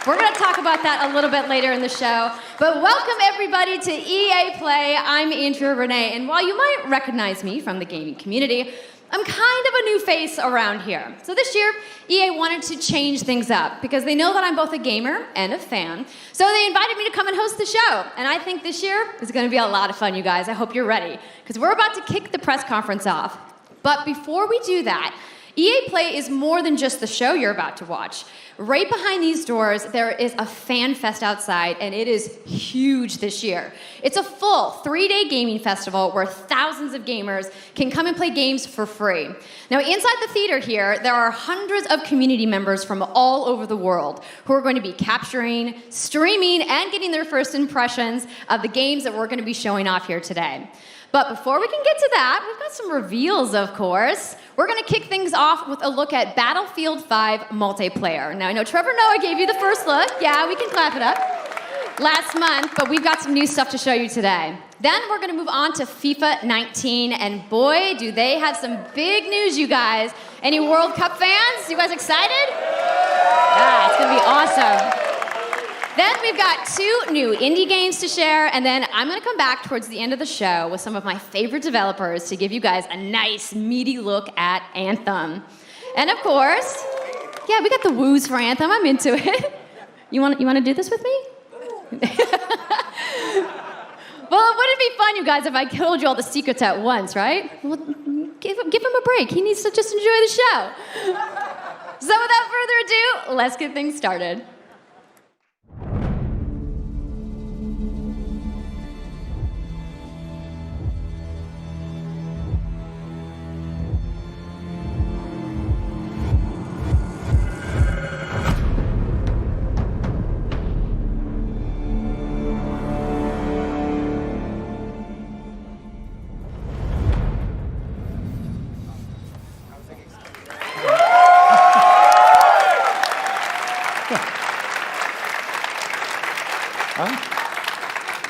We're going to talk about that a little bit later in the show. But welcome, everybody, to EA Play. I'm Andrea Renee, and while you might recognize me from the gaming community, I'm kind of a new face around here. So this year, EA wanted to change things up because they know that I'm both a gamer and a fan. So they invited me to come and host the show. And I think this year is going to be a lot of fun, you guys. I hope you're ready, because we're about to kick the press conference off. But before we do that, EA Play is more than just the show you're about to watch. Right behind these doors, there is a fan fest outside, and it is huge this year. It's a full 3-day gaming festival where thousands of gamers can come and play games for free. Now, inside the theater here, there are hundreds of community members from all over the world who are going to be capturing, streaming, and getting their first impressions of the games that we're going to be showing off here today. But before we can get to that, we've got some reveals, of course. We're going to kick things off with a look at Battlefield 5 multiplayer. Now, I know Trevor Noah gave you the first look. Yeah, we can clap it up. Last month, but we've got some new stuff to show you today. Then we're going to move on to FIFA 19, and boy, do they have some big news, you guys. Any World Cup fans? You guys excited? Yeah, it's going to be awesome. Then we've got 2 new indie games to share, and then I'm going to come back towards the end of the show with some of my favorite developers to give you guys a nice, meaty look at Anthem. And of course, yeah, we got the woos for Anthem. I'm into it. You want to do this with me? Well, wouldn't it be fun, you guys, if I told you all the secrets at once, right? Well, give him a break. He needs to just enjoy the show. So without further ado, let's get things started.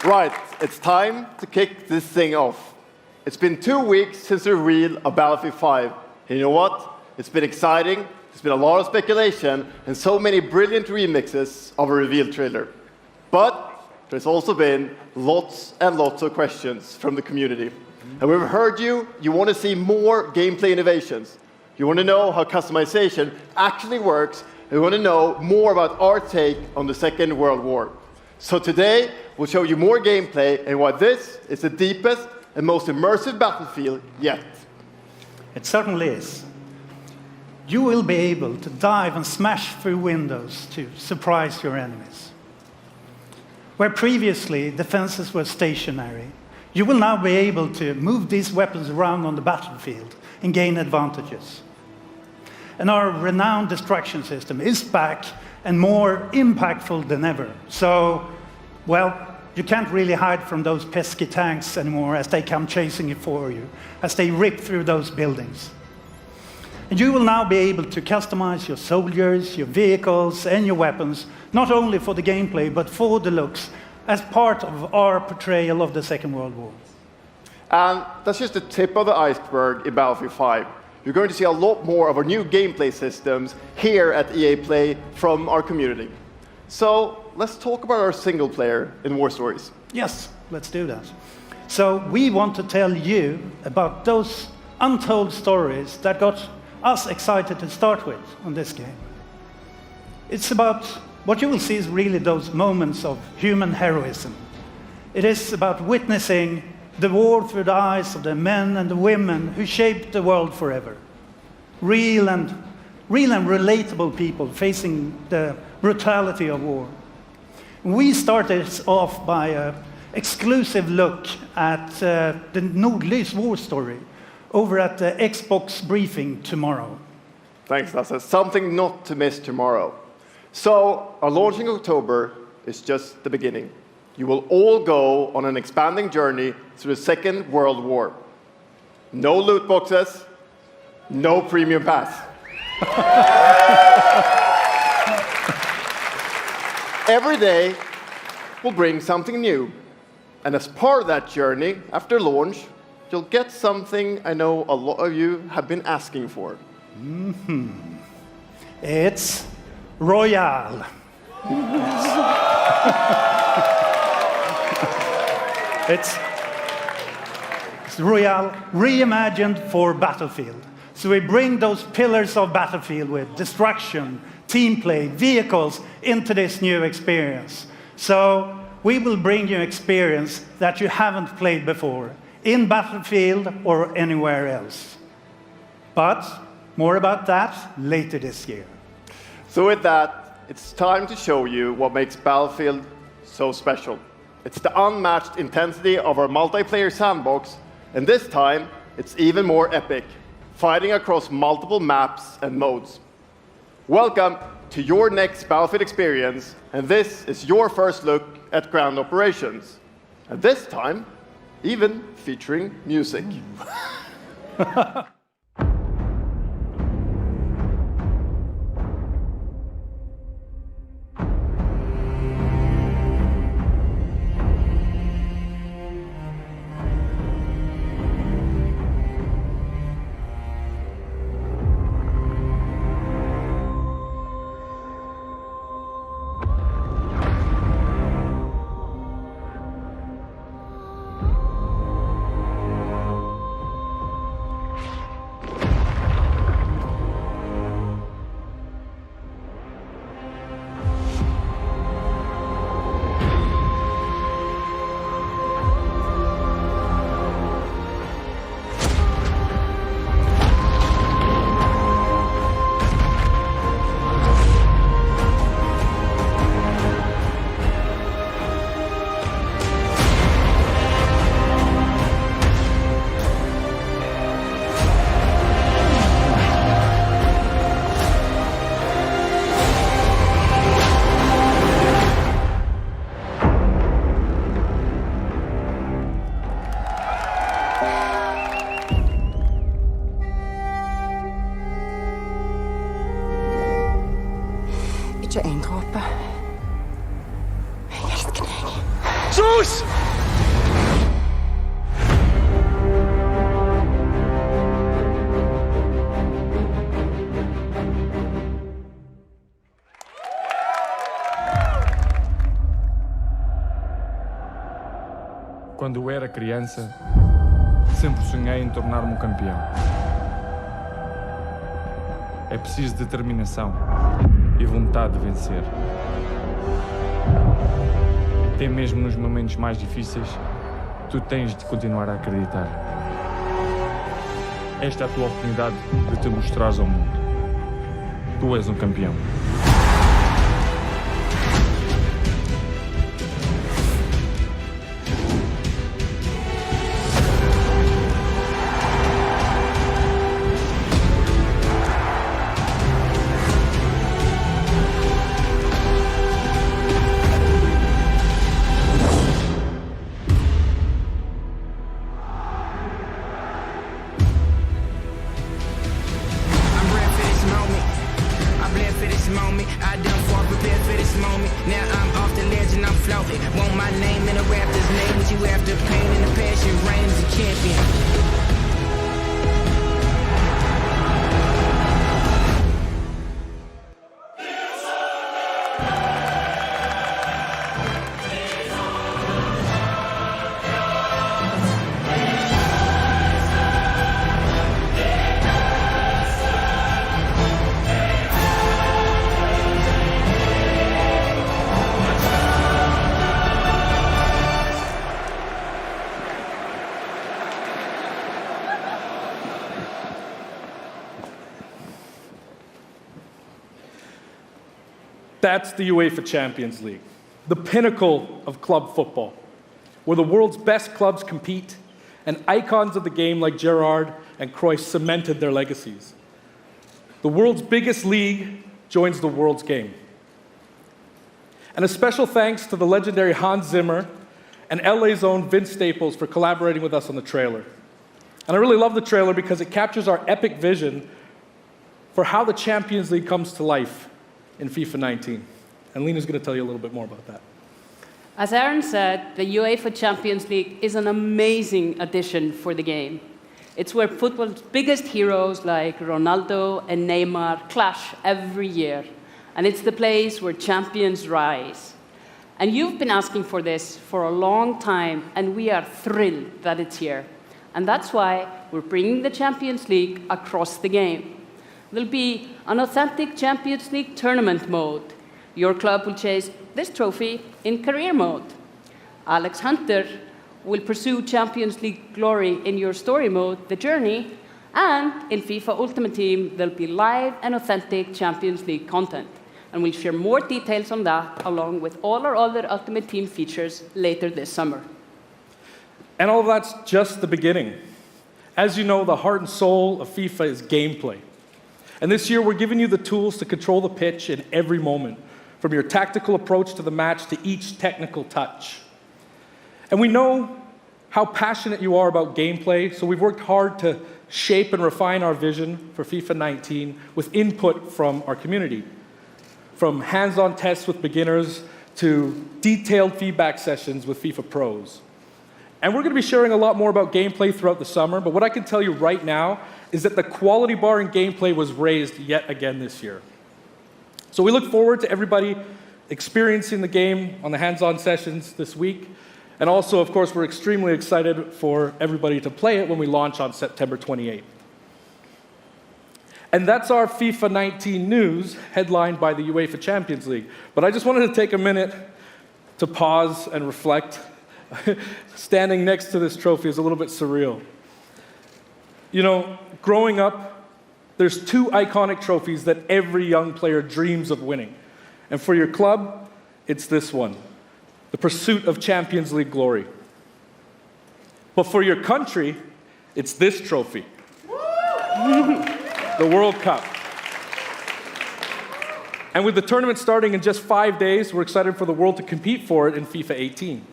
Right, it's time to kick this thing off. It's been 2 weeks since the reveal of Battlefield 5. And you know what? It's been exciting, there's been a lot of speculation, and so many brilliant remixes of a reveal trailer. But there's also been lots and lots of questions from the community. And we've heard you want to see more gameplay innovations. You want to know how customization actually works, and you want to know more about our take on the Second World War. So today, we'll show you more gameplay and why this is the deepest and most immersive Battlefield yet. It certainly is. You will be able to dive and smash through windows to surprise your enemies. Where previously defenses were stationary, you will now be able to move these weapons around on the battlefield and gain advantages. And our renowned destruction system is back and more impactful than ever. So, well, you can't really hide from those pesky tanks anymore as they come chasing it for you, as they rip through those buildings. And you will now be able to customize your soldiers, your vehicles, and your weapons, not only for the gameplay, but for the looks, as part of our portrayal of the Second World War. And that's just the tip of the iceberg in Battlefield 5. You're going to see a lot more of our new gameplay systems here at EA Play from our community. So let's talk about our single player in War Stories. Yes, let's do that. So we want to tell you about those untold stories that got us excited to start with on this game. It's about what you will see is really those moments of human heroism. It is about witnessing the war through the eyes of the men and the women who shaped the world forever. Real and relatable people facing the brutality of war. We started off by an exclusive look at the Nordlys war story over at the Xbox briefing tomorrow. Thanks, Lasse. Something not to miss tomorrow. So, our launch in October is just the beginning. You will all go on an expanding journey through the Second World War. No loot boxes, no premium pass. Every day will bring something new. And as part of that journey, after launch, you'll get something I know a lot of you have been asking for. It's Royale. It's Royale reimagined for Battlefield. So we bring those pillars of Battlefield with destruction, team play, vehicles into this new experience. So we will bring you experience that you haven't played before in Battlefield or anywhere else. But more about that later this year. So with that, it's time to show you what makes Battlefield so special. It's the unmatched intensity of our multiplayer sandbox, and this time, it's even more epic, fighting across multiple maps and modes. Welcome to your next Battlefield experience, and this is your first look at ground operations. And this time, even featuring music. Ikke en dråpe. Jeg elsker deg. Sus! Quando eu era criança, sempre sonhei em tornar-me um campeão. É preciso determinação e vontade de vencer. Até mesmo nos momentos mais difíceis, tu tens de continuar a acreditar. Esta é a tua oportunidade de te mostrares ao mundo. Tu és um campeão. That's the UEFA Champions League, the pinnacle of club football, where the world's best clubs compete and icons of the game like Gerrard and Cruyff cemented their legacies. The world's biggest league joins the world's game. And a special thanks to the legendary Hans Zimmer and LA's own Vince Staples for collaborating with us on the trailer. And I really love the trailer because it captures our epic vision for how the Champions League comes to life in FIFA 19. And Lena's going to tell you a little bit more about that. As Aaron said, the UEFA Champions League is an amazing addition for the game. It's where football's biggest heroes like Ronaldo and Neymar clash every year. and it's the place where champions rise. And you've been asking for this for a long time, and we are thrilled that it's here. And that's why we're bringing the Champions League across the game. There'll be an authentic Champions League tournament mode. Your club will chase this trophy in career mode. Alex Hunter will pursue Champions League glory in your story mode, The Journey, and in FIFA Ultimate Team, there'll be live and authentic Champions League content. And we'll share more details on that, along with all our other Ultimate Team features later this summer. And all of that's just the beginning. As you know, the heart and soul of FIFA is gameplay. And this year, we're giving you the tools to control the pitch in every moment, from your tactical approach to the match to each technical touch. And we know how passionate you are about gameplay, so we've worked hard to shape and refine our vision for FIFA 19 with input from our community. From hands-on tests with beginners to detailed feedback sessions with FIFA pros. And we're going to be sharing a lot more about gameplay throughout the summer, but what I can tell you right now is that the quality bar in gameplay was raised yet again this year. So we look forward to everybody experiencing the game on the hands-on sessions this week. And also, of course, we're extremely excited for everybody to play it when we launch on September 28th. And that's our FIFA 19 news, headlined by the UEFA Champions League. But I just wanted to take a minute to pause and reflect. Standing next to this trophy is a little bit surreal. You know, growing up, there's two iconic trophies that every young player dreams of winning. And for your club, it's this one, the pursuit of Champions League glory. But for your country, it's this trophy, the World Cup. And with the tournament starting in just 5 days, we're excited for the world to compete for it in FIFA 18.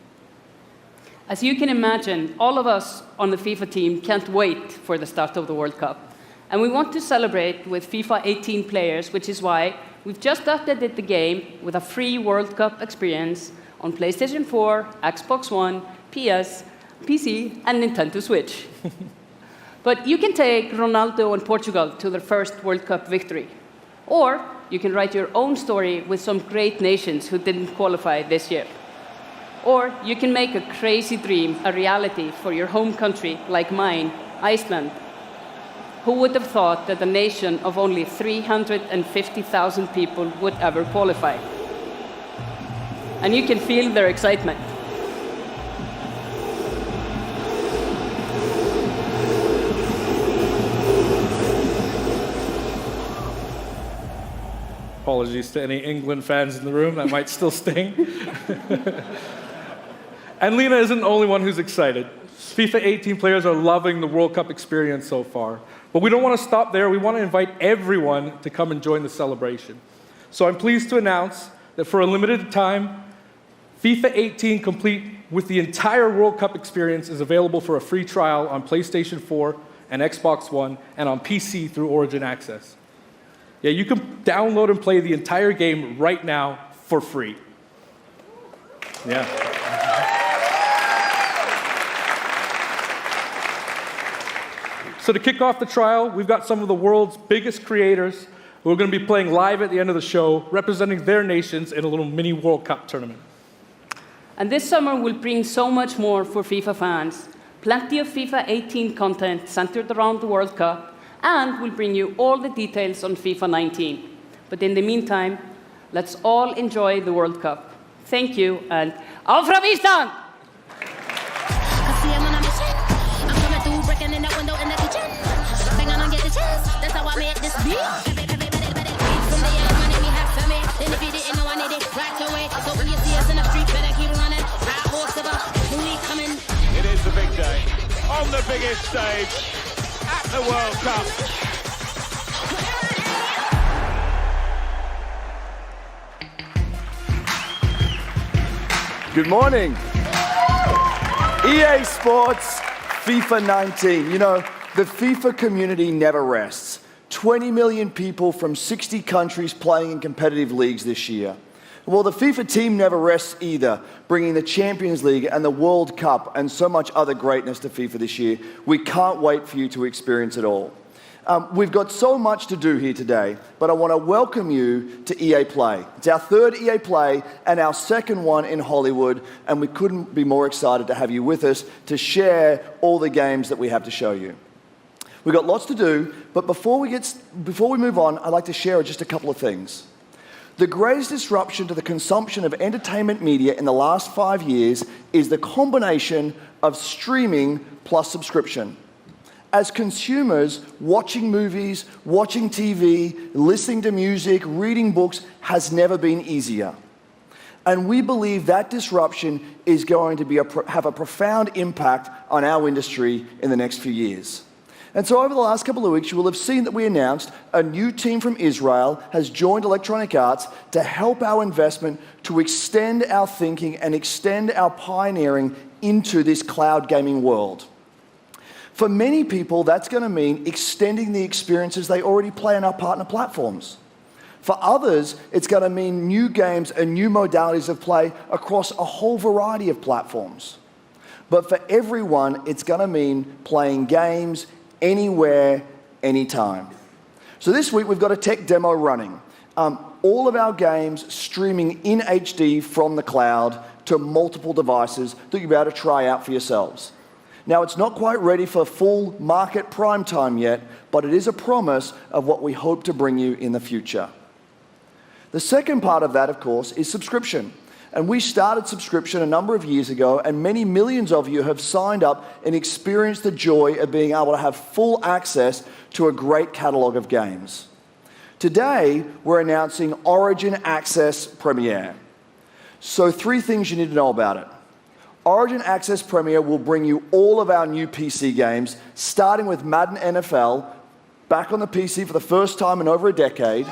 As you can imagine, all of us on the FIFA team can't wait for the start of the World Cup. And we want to celebrate with FIFA 18 players, which is why we've just updated the game with a free World Cup experience on PlayStation 4, Xbox One, PS, PC, and Nintendo Switch. But you can take Ronaldo and Portugal to their first World Cup victory. Or you can write your own story with some great nations who didn't qualify this year. Or you can make a crazy dream a reality for your home country, like mine, Iceland. Who would have thought that a nation of only 350,000 people would ever qualify? And you can feel their excitement. Apologies to any England fans in the room, that might still sting. And Lena isn't the only one who's excited. FIFA 18 players are loving the World Cup experience so far. But we don't want to stop there. We want to invite everyone to come and join the celebration. So I'm pleased to announce that for a limited time, FIFA 18 complete with the entire World Cup experience is available for a free trial on PlayStation 4 and Xbox One and on PC through Origin Access. Yeah, you can download and play the entire game right now for free. Yeah. So to kick off the trial, we've got some of the world's biggest creators who are going to be playing live at the end of the show, representing their nations in a little mini World Cup tournament. And this summer will bring so much more for FIFA fans. Plenty of FIFA 18 content centered around the World Cup, and we'll bring you all the details on FIFA 19. But in the meantime, let's all enjoy the World Cup. Thank you, and auf Island! That's how I made this beat. From the young money we have for me. Then if you didn't know I need it right away. So when you see us in the street, better keep running. Our horse of us, we coming. It is the big day. On the biggest stage. At the World Cup. Good morning. EA Sports, FIFA 19. You know, the FIFA community never rests. 20 million people from 60 countries playing in competitive leagues this year. Well, the FIFA team never rests either, bringing the Champions League and the World Cup and so much other greatness to FIFA this year. We can't wait for you to experience it all. We've got so much to do here today, but I want to welcome you to EA Play. It's our third EA Play and our second one in Hollywood, and we couldn't be more excited to have you with us to share all the games that we have to show you. We've got lots to do, but before we move on, I'd like to share just a couple of things. The greatest disruption to the consumption of entertainment media in the last 5 years is the combination of streaming plus subscription. As consumers, watching movies, watching TV, listening to music, reading books has never been easier. And we believe that disruption is going to have a profound impact on our industry in the next few years. And so over the last couple of weeks, you will have seen that we announced a new team from Israel has joined Electronic Arts to help our investment to extend our thinking and extend our pioneering into this cloud gaming world. For many people, that's going to mean extending the experiences they already play on our partner platforms. For others, it's going to mean new games and new modalities of play across a whole variety of platforms. But for everyone, it's going to mean playing games anywhere, anytime. So this week, we've got a tech demo running. All of our games streaming in HD from the cloud to multiple devices that you'll be able to try out for yourselves. Now, it's not quite ready for full market prime time yet, but it is a promise of what we hope to bring you in the future. The second part of that, of course, is subscription. And we started subscription a number of years ago, and many millions of you have signed up and experienced the joy of being able to have full access to a great catalog of games. Today, we're announcing Origin Access Premier. So 3 things you need to know about it. Origin Access Premier will bring you all of our new PC games, starting with Madden NFL, back on the PC for the first time in over a decade.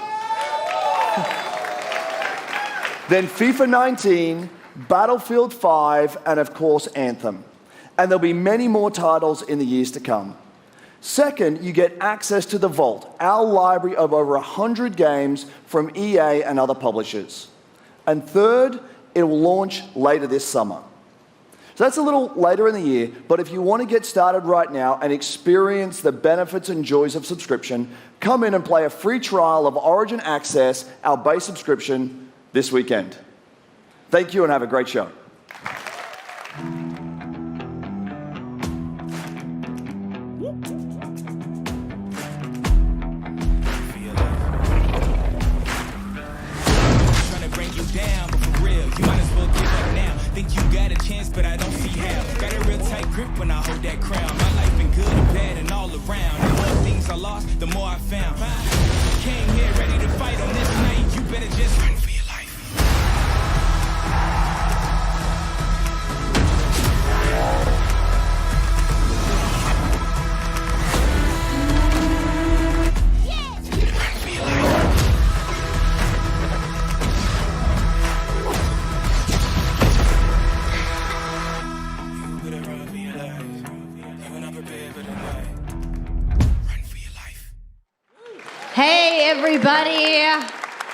Then FIFA 19, Battlefield 5, and of course Anthem. And there'll be many more titles in the years to come. Second, you get access to the Vault, our library of over 100 games from EA and other publishers. And third, it will launch later this summer. So that's a little later in the year, but if you want to get started right now and experience the benefits and joys of subscription, come in and play a free trial of Origin Access, our base subscription, this weekend. Thank you and have a great show. But I don't see how. Got a real tight grip when I hold that crown. My life been good and bad and all around. The more things I lost, the more I found. Came here ready to fight on this night. You better just run for your life. Hey, everybody.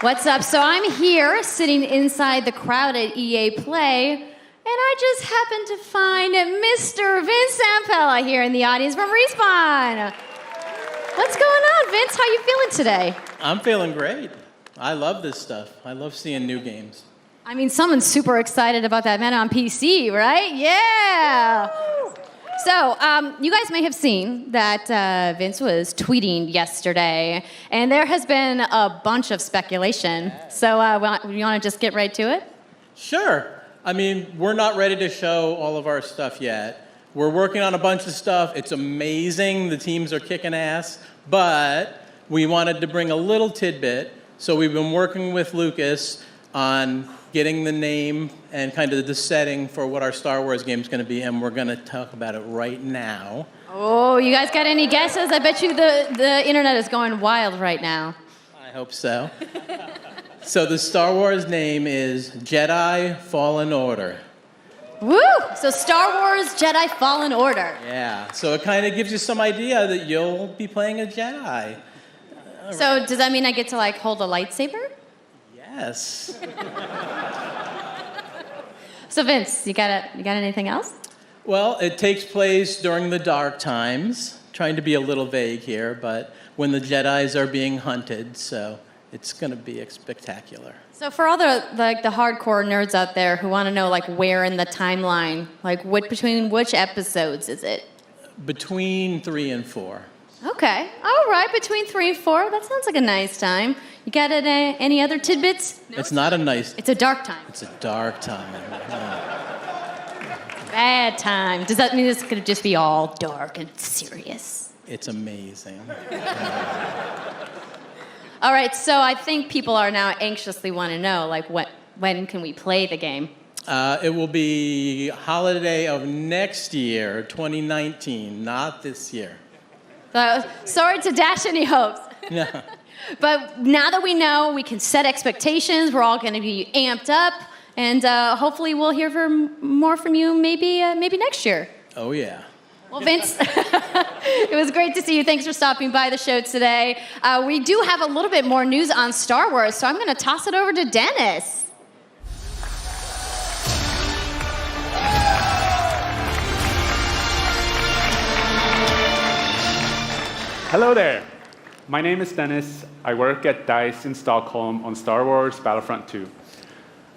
What's up? So I'm here sitting inside the crowd at EA Play, and I just happened to find Mr. Vince Zampella here in the audience from Respawn. What's going on, Vince? How you feeling today? I'm feeling great. I love this stuff. I love seeing new games. I mean, someone's super excited about that man on PC, right? Yeah. So, you guys may have seen that Vince was tweeting yesterday, and there has been a bunch of speculation. So, you want to just get right to it? Sure. I mean, we're not ready to show all of our stuff yet. We're working on a bunch of stuff. It's amazing. The teams are kicking ass. But we wanted to bring a little tidbit. So we've been working with Lucas on getting the name and kind of the setting for what our Star Wars game is going to be, and we're going to talk about it right now. Oh, you guys got any guesses? I bet you the internet is going wild right now. I hope so. So the Star Wars name is Jedi Fallen Order. Woo! So Star Wars Jedi Fallen Order. Yeah, so it kind of gives you some idea that you'll be playing a Jedi. So does that mean I get to, like, hold a lightsaber? Yes. So Vince, you got anything else? Well, it takes place during the dark times. trying to be a little vague here, but when the Jedis are being hunted, so it's going to be spectacular. So for all the hardcore nerds out there who want to know like where in the timeline, like between which episodes is it? Between 3 and 4. Okay, all right, between 3 and 4. That sounds like a nice time. You got any other tidbits? No? It's not a nice... It's a dark time. It's a dark time. Bad time. Does that mean this could just be all dark and serious? It's amazing. All right, so I think people are now anxiously want to know, like, when can we play the game? It will be holiday of next year, 2019, not this year. Sorry to dash any hopes. No. But now that we know, we can set expectations. We're all going to be amped up, and hopefully we'll hear more from you maybe next year. Oh, yeah. Well, Vince, it was great to see you. Thanks for stopping by the show today. We do have a little bit more news on Star Wars, so I'm going to toss it over to Dennis. Hello there. My name is Dennis. I work at DICE in Stockholm on Star Wars Battlefront 2.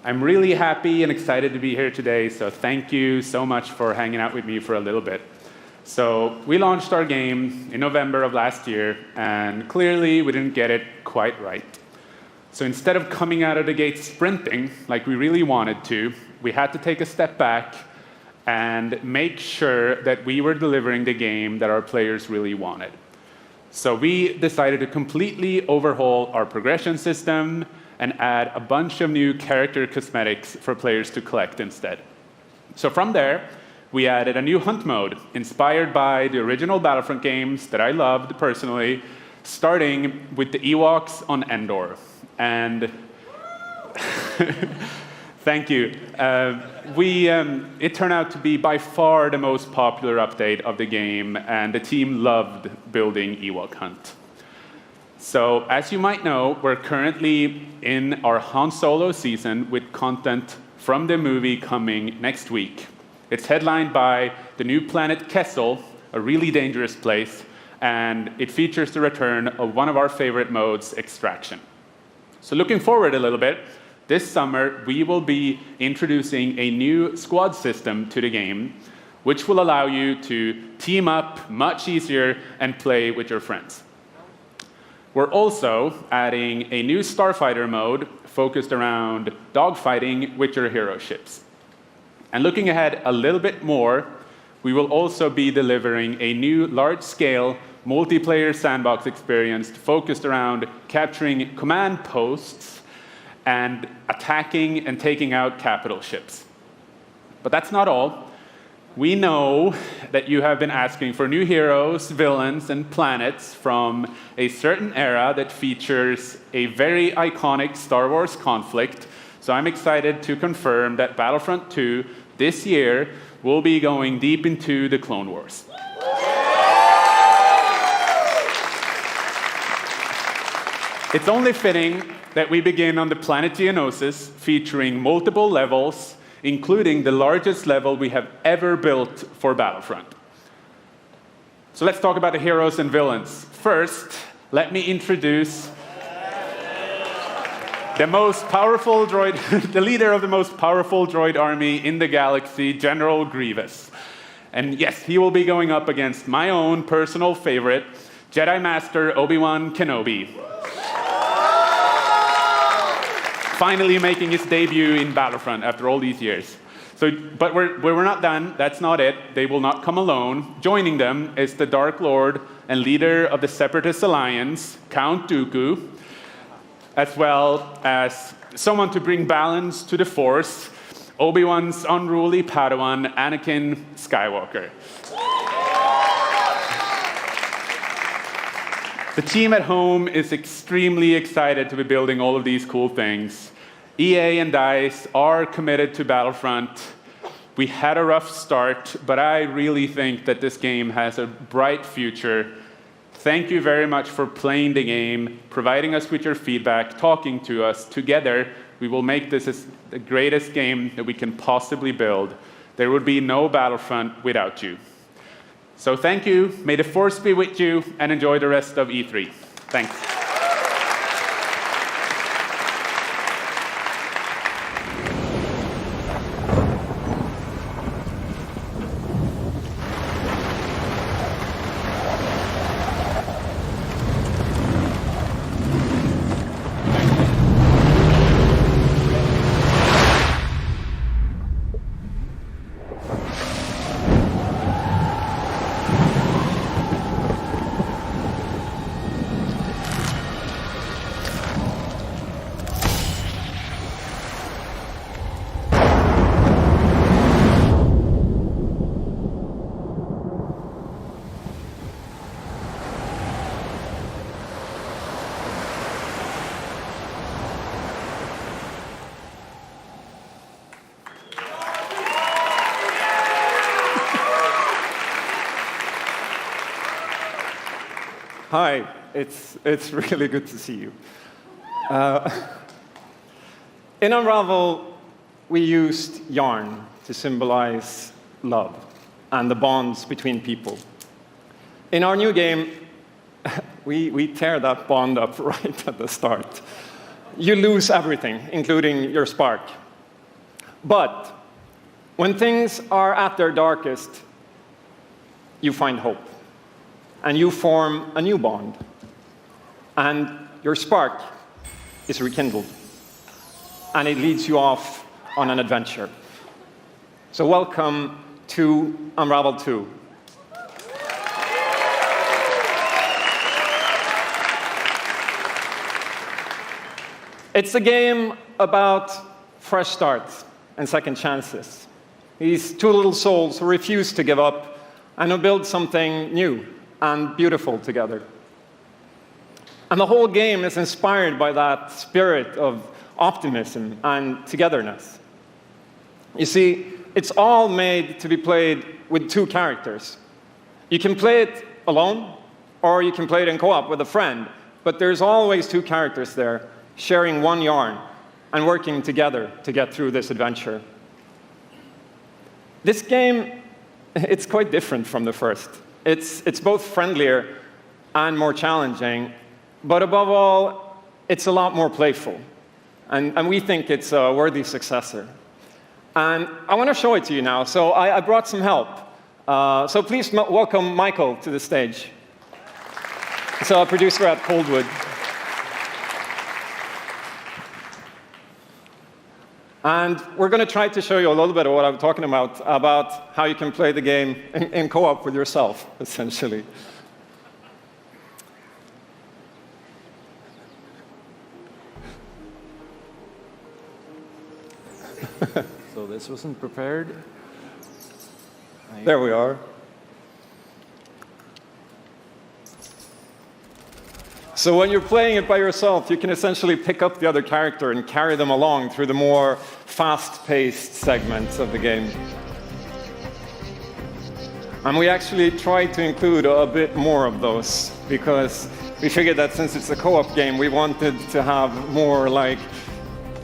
I'm really happy and excited to be here today, so thank you so much for hanging out with me for a little bit. So we launched our game in November of last year, and clearly we didn't get it quite right. So instead of coming out of the gate sprinting like we really wanted to, we had to take a step back and make sure that we were delivering the game that our players really wanted. So we decided to completely overhaul our progression system and add a bunch of new character cosmetics for players to collect instead. So from there, we added a new hunt mode inspired by the original Battlefront games that I loved personally, starting with the Ewoks on Endor. And thank you. It turned out to be by far the most popular update of the game, and the team loved building Ewok Hunt. So, as you might know, we're currently in our Han Solo season with content from the movie coming next week. It's headlined by the new planet Kessel, a really dangerous place, and it features the return of one of our favorite modes, Extraction. So looking forward a little bit, this summer we will be introducing a new squad system to the game, which will allow you to team up much easier and play with your friends. We're also adding a new starfighter mode focused around dogfighting with your hero ships. And looking ahead a little bit more, we will also be delivering a new large-scale multiplayer sandbox experience focused around capturing command posts and attacking and taking out capital ships. But that's not all. We know that you have been asking for new heroes, villains, and planets from a certain era that features a very iconic Star Wars conflict. So I'm excited to confirm that Battlefront 2 this year will be going deep into the Clone Wars. It's only fitting that we begin on the planet Geonosis, featuring multiple levels, including the largest level we have ever built for Battlefront. So let's talk about the heroes and villains. First, let me introduce the most powerful droid, the leader of the most powerful droid army in the galaxy, General Grievous. And yes, he will be going up against my own personal favorite, Jedi Master Obi-Wan Kenobi. Finally making his debut in Battlefront after all these years. But we're not done. That's not it. They will not come alone. Joining them is the Dark Lord and leader of the Separatist Alliance, Count Dooku, as well as someone to bring balance to the Force, Obi-Wan's unruly Padawan, Anakin Skywalker. The team at home is extremely excited to be building all of these cool things. EA and DICE are committed to Battlefront. We had a rough start, but I really think that this game has a bright future. Thank you very much for playing the game, providing us with your feedback, talking to us. Together, we will make this the greatest game that we can possibly build. There would be no Battlefront without you. So thank you, may the force be with you, and enjoy the rest of E3. Thanks. Hi, it's really good to see you. In Unravel, we used yarn to symbolize love and the bonds between people. In our new game, we tear that bond up right at the start. You lose everything, including your spark. But when things are at their darkest, you find hope. And you form a new bond. And your spark is rekindled. And it leads you off on an adventure. So welcome to Unravel 2. It's a game about fresh starts and second chances. These two little souls who refuse to give up and who build something new and beautiful together. And the whole game is inspired by that spirit of optimism and togetherness. You see, it's all made to be played with two characters. You can play it alone, or you can play it in co-op with a friend, but there's always two characters there, sharing one yarn and working together to get through this adventure. This game, it's quite different from the first. It's both friendlier and more challenging, but above all, it's a lot more playful. And we think it's a worthy successor. And I want to show it to you now, so I brought some help. So please welcome Michael to the stage. He's a producer at Coldwood. And we're going to try to show you a little bit of what I'm talking about how you can play the game in co-op with yourself, essentially. So this wasn't prepared. There we are. So when you're playing it by yourself, you can essentially pick up the other character and carry them along through the more fast-paced segments of the game. And we actually tried to include a bit more of those, because we figured that since it's a co-op game, we wanted to have more like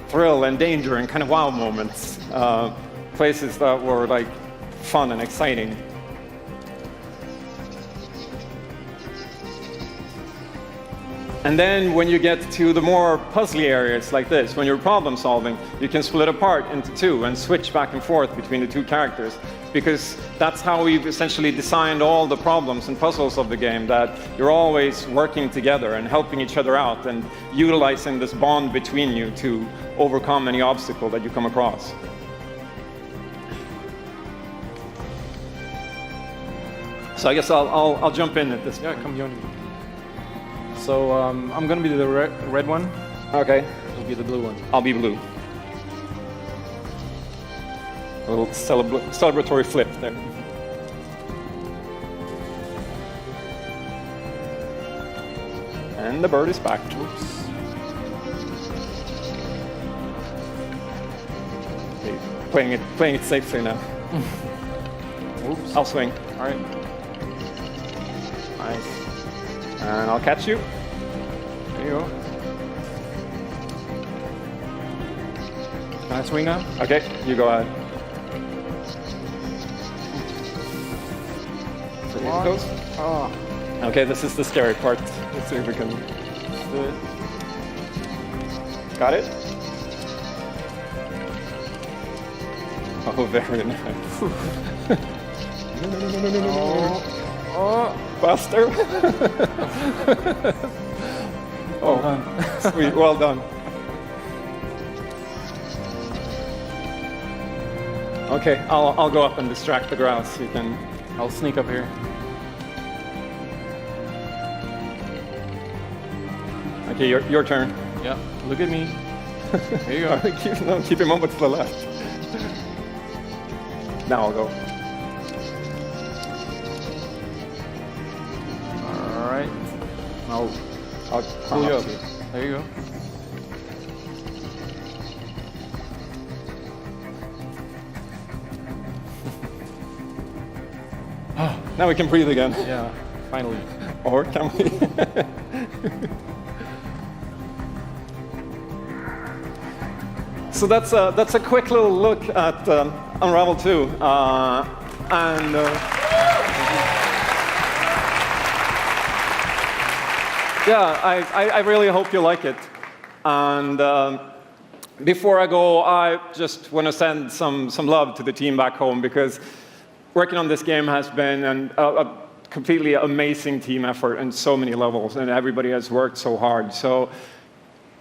thrill and danger and kind of wow moments. Places that were like fun and exciting. And then when you get to the more puzzly areas like this, when you're problem solving, you can split apart into two and switch back and forth between the two characters, because that's how we've essentially designed all the problems and puzzles of the game, that you're always working together and helping each other out and utilizing this bond between you to overcome any obstacle that you come across. So I guess I'll jump in at this point. Yeah, come join me. So I'm going to be the red one. Okay. You'll be the blue one. I'll be blue. A little celebratory flip there. And the bird is back. Oops. Okay, playing it safely now. Oops. I'll swing. All right. Nice. And I'll catch you. There you go. Can I swing now? Okay, you go ahead. So here it goes. Okay, this is the scary part. Let's see if we can do it. Got it? Oh, very nice. No. Faster. Oh, sweet. Well done. Okay, I'll go up and distract the grouse. I'll sneak up here. Okay, your turn. Yeah, look at me. There you go. Keep him over to the left. Now I'll go. All right. I'll pull you up. There you go. Now we can breathe again. Yeah, finally. Or can we? So that's a quick little look at Unravel 2. Yeah, I really hope you like it. And before I go, I just want to send some love to the team back home, because working on this game has been a completely amazing team effort on so many levels, and everybody has worked so hard. So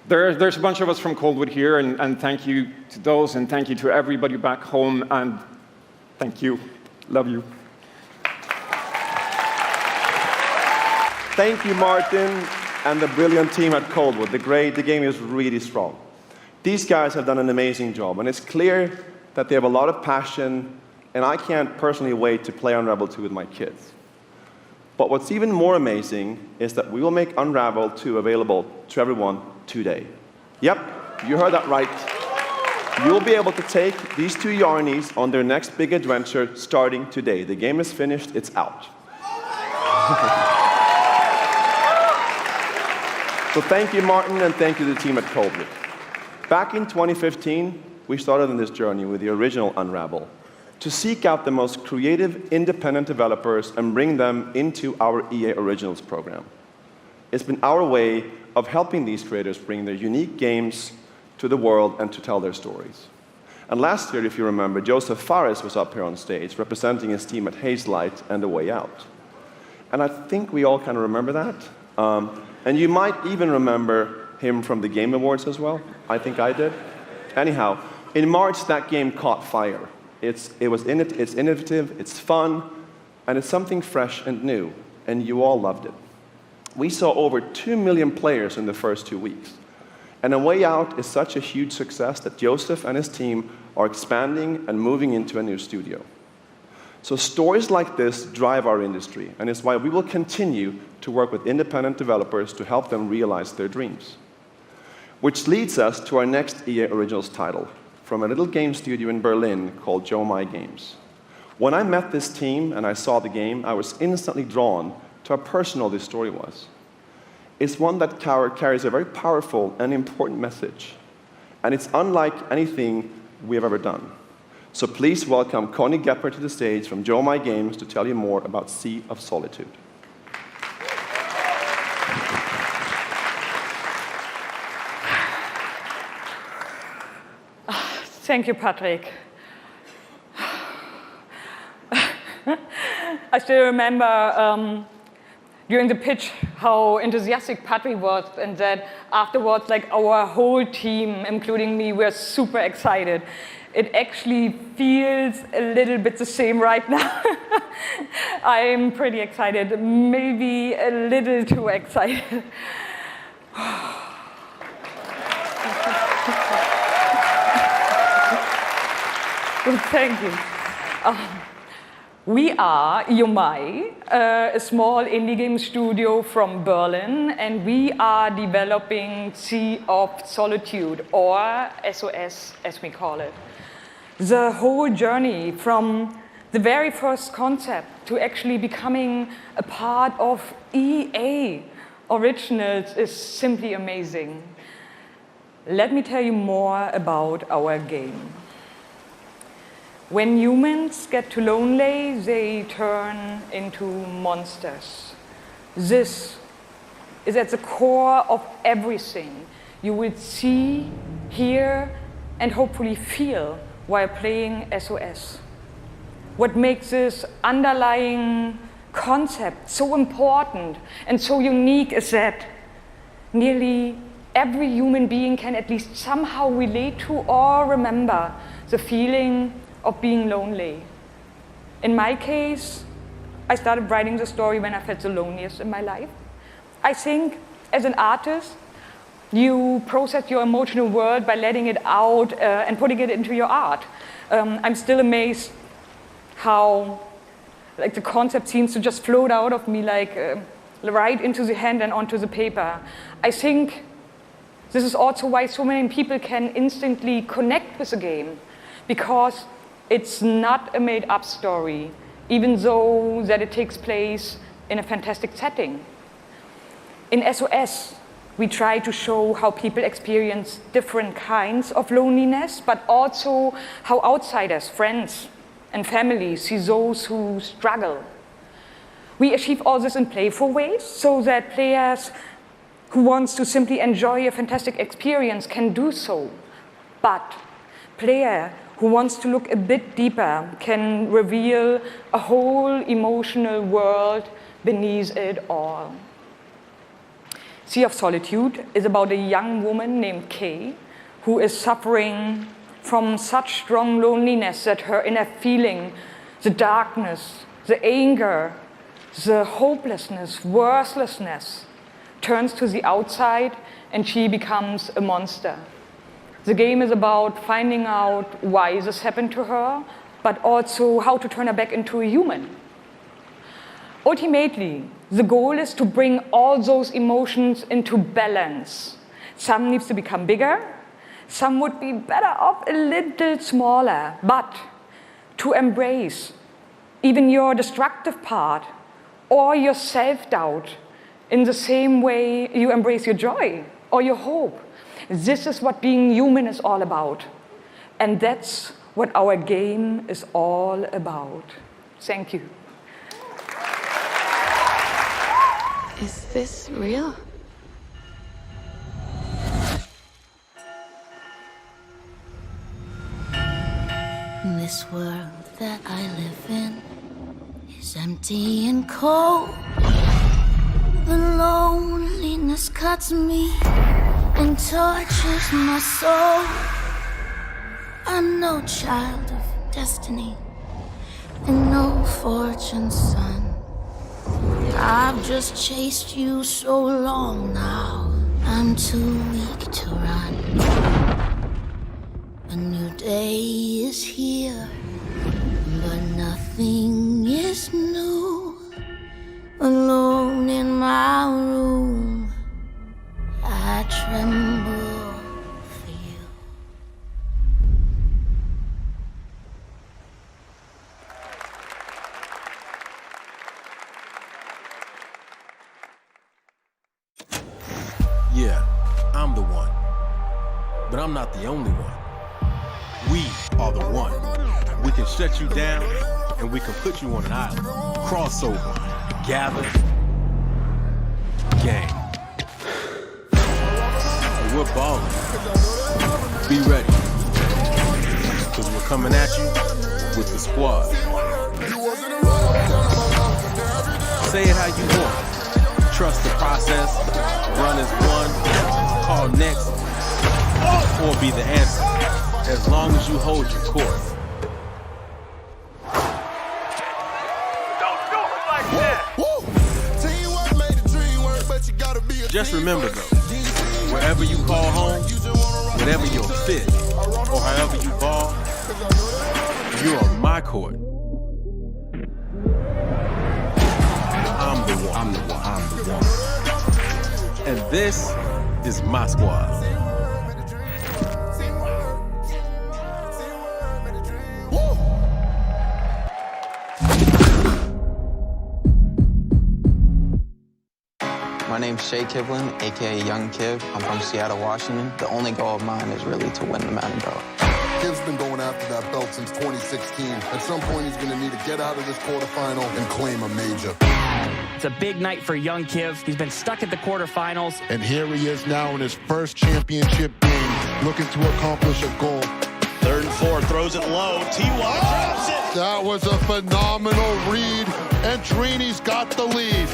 there's a bunch of us from Coldwood here, and thank you to those, and thank you to everybody back home, and thank you. Love you. Thank you, Martin, and the brilliant team at Coldwood. The game is really strong. These guys have done an amazing job, and it's clear that they have a lot of passion, and I can't personally wait to play Unravel 2 with my kids. But what's even more amazing is that we will make Unravel 2 available to everyone today. Yep, you heard that right. You'll be able to take these two Yarnies on their next big adventure starting today. The game is finished, it's out. So thank you, Martin, and thank you to the team at Coldwood. Back in 2015, we started on this journey with the original Unravel to seek out the most creative, independent developers and bring them into our EA Originals program. It's been our way of helping these creators bring their unique games to the world and to tell their stories. And last year, if you remember, Joseph Fares was up here on stage representing his team at Hazelight and The Way Out. And I think we all kind of remember that. And you might even remember him from the Game Awards as well. I think I did. Anyhow, in March, that game caught fire. It's innovative, it's fun, and it's something fresh and new, and you all loved it. We saw over 2 million players in the first 2 weeks. And A Way Out is such a huge success that Joseph and his team are expanding and moving into a new studio. So stories like this drive our industry, and it's why we will continue to work with independent developers to help them realize their dreams. Which leads us to our next EA Originals title, from a little game studio in Berlin called Joe My Games. When I met this team and I saw the game, I was instantly drawn to how personal this story was. It's one that carries a very powerful and important message, and it's unlike anything we have ever done. So please welcome Connie Gepper to the stage from Joe My Games to tell you more about Sea of Solitude. Thank you, Patrick. I still remember during the pitch how enthusiastic Patrick was, and that afterwards, like, our whole team, including me, were super excited. It actually feels a little bit the same right now. I'm pretty excited, maybe a little too excited. Thank you. We are Yomai, a small indie game studio from Berlin, and we are developing Sea of Solitude, or SOS as we call it. The whole journey from the very first concept to actually becoming a part of EA Originals is simply amazing. Let me tell you more about our game. When humans get too lonely, they turn into monsters. This is at the core of everything you will see, hear, and hopefully feel while playing SOS. What makes this underlying concept so important and so unique is that nearly every human being can at least somehow relate to or remember the feeling of being lonely. In my case, I started writing the story when I felt the loneliest in my life. I think as an artist, you process your emotional world by letting it out and putting it into your art. I'm still amazed how the concept seems to just float out of me right into the hand and onto the paper. I think this is also why so many people can instantly connect with the game, because it's not a made-up story, even though that it takes place in a fantastic setting. In SOS, we try to show how people experience different kinds of loneliness, but also how outsiders, friends, and families see those who struggle. We achieve all this in playful ways so that players who want to simply enjoy a fantastic experience can do so. But player who wants to look a bit deeper can reveal a whole emotional world beneath it all. Sea of Solitude is about a young woman named Kay who is suffering from such strong loneliness that her inner feeling, the darkness, the anger, the hopelessness, worthlessness, turns to the outside and she becomes a monster. The game is about finding out why this happened to her, but also how to turn her back into a human. Ultimately, the goal is to bring all those emotions into balance. Some needs to become bigger, some would be better off a little smaller, but to embrace even your destructive part or your self-doubt in the same way you embrace your joy or your hope. This is what being human is all about. And that's what our game is all about. Thank you. Is this real? This world that I live in is empty and cold. The loneliness cuts me and tortures my soul. I'm no child of destiny and no fortune's son. I've just chased you so long now, I'm too weak to run. A new day is here, but nothing is new. Alone in my room, I tremble for you. Yeah, I'm the one. But I'm not the only one. We are the one. We can shut you down, and we can put you on an island. Crossover. Gather. Gang. And we're balling. Be ready. Because we're coming at you with the squad. Say it how you want. Trust the process. Run as one. Call next. Or be the answer. As long as you hold your course. Just remember though, wherever you call home, whatever your fit, or however you ball, you're on my court. I'm the one. I'm the one. I'm the one. And this is my squad. My name's Shay Kivlin, aka Young Kiv. I'm from Seattle, Washington. The only goal of mine is really to win the Mountain Belt. been going after that belt since 2016. At some point, he's going to need to get out of this quarterfinal and claim a major. It's a big night for young Kiv. He's been stuck at the quarterfinals. And here he is now in his first championship game, looking to accomplish a goal. 3rd and 4, throws it low. T.Y. drops it. That was a phenomenal read, and Trini's got the lead.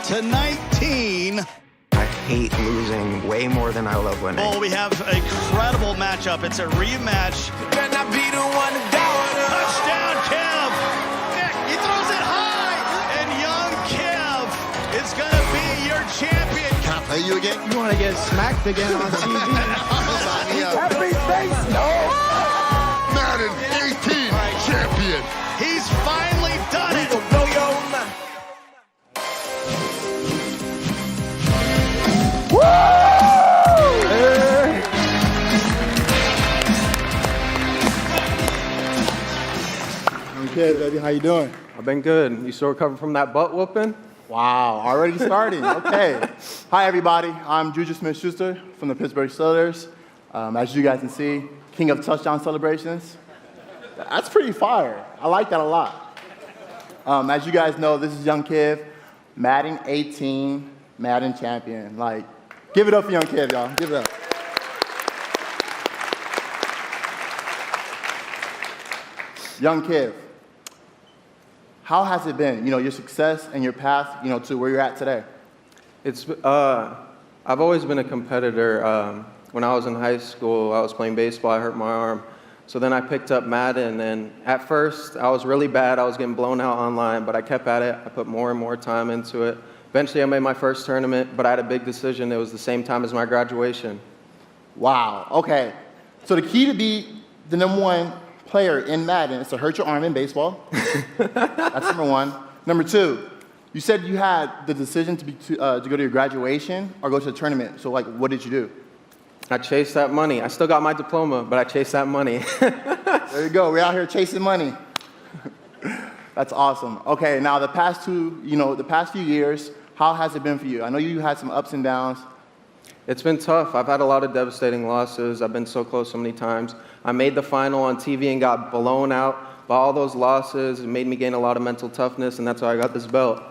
40-19. I hate losing way more than I love winning. Oh, we have an incredible matchup. It's a rematch. Better not be the one to doubt it. Touchdown, Kev. Nick, he throws it high. And young Kev is going to be your champion. Can I play you again? You want to get smacked again on TV? Happy face, no! Madden 18 champion. He's finally done it. Blow your mind. Okay, baby, how you doing? I've been good. You still recovering from that butt whooping? Wow, already starting. Okay. Hi, everybody. I'm Juju Smith-Schuster from the Pittsburgh Steelers. As you guys can see, king of touchdown celebrations. That's pretty fire. I like that a lot. As you guys know, this is young Kiv, Madden 18, Madden champion. Like, give it up for young Kiv, y'all. Give it up. Young Kiv, how has it been, your success and your path, to where you're at today? I've always been a competitor. When I was in high school, I was playing baseball, I hurt my arm. So then I picked up Madden, and at first, I was really bad. I was getting blown out online, but I kept at it. I put more and more time into it. Eventually, I made my first tournament, but I had a big decision. It was the same time as my graduation. Wow, okay. So the key to be the #1 player in Madden is to hurt your arm in baseball. That's number one. Number two, you said you had the decision to go to your graduation or go to the tournament. So, what did you do? I chased that money. I still got my diploma, but I chased that money. There you go. We're out here chasing money. That's awesome. Okay, now the past few years, how has it been for you? I know you had some ups and downs. It's been tough. I've had a lot of devastating losses. I've been so close so many times. I made the final on TV and got blown out by all those losses. It made me gain a lot of mental toughness, and that's how I got this belt.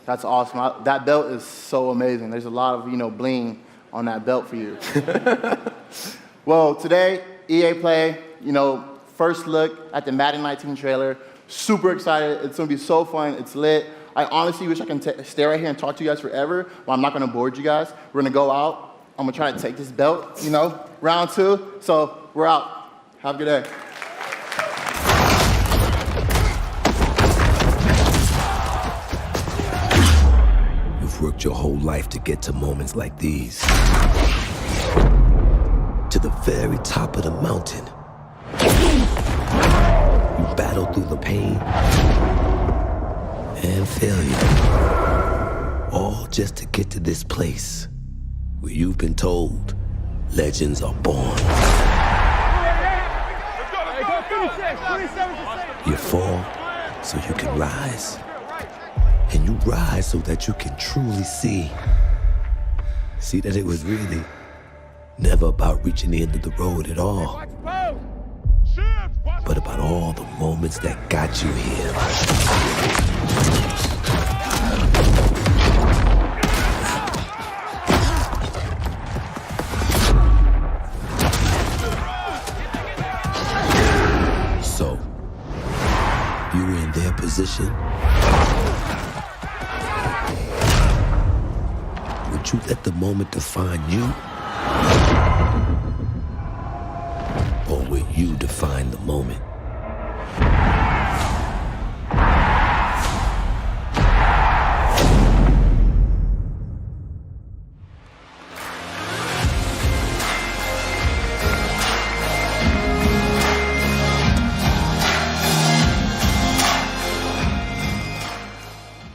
That's awesome. That belt is so amazing. There's a lot of, bling on that belt for you. Well, today, EA Play, first look at the Madden 19 trailer. Super excited. It's going to be so fun. It's lit. I honestly wish I can stay right here and talk to you guys forever, but I'm not going to board you guys. We're going to go out. I'm going to try to take this belt, round 2. So we're out. Have a good day. You've worked your whole life to get to moments like these. To the very top of the mountain. You battle through the pain and failure. All just to get to this place where you've been told legends are born. You fall so you can rise. And you rise so that you can truly see that it was really never about reaching the end of the road at all, but about all the moments that got you here. So, you were in their position. Would you let the moment define you? Or will you define the moment?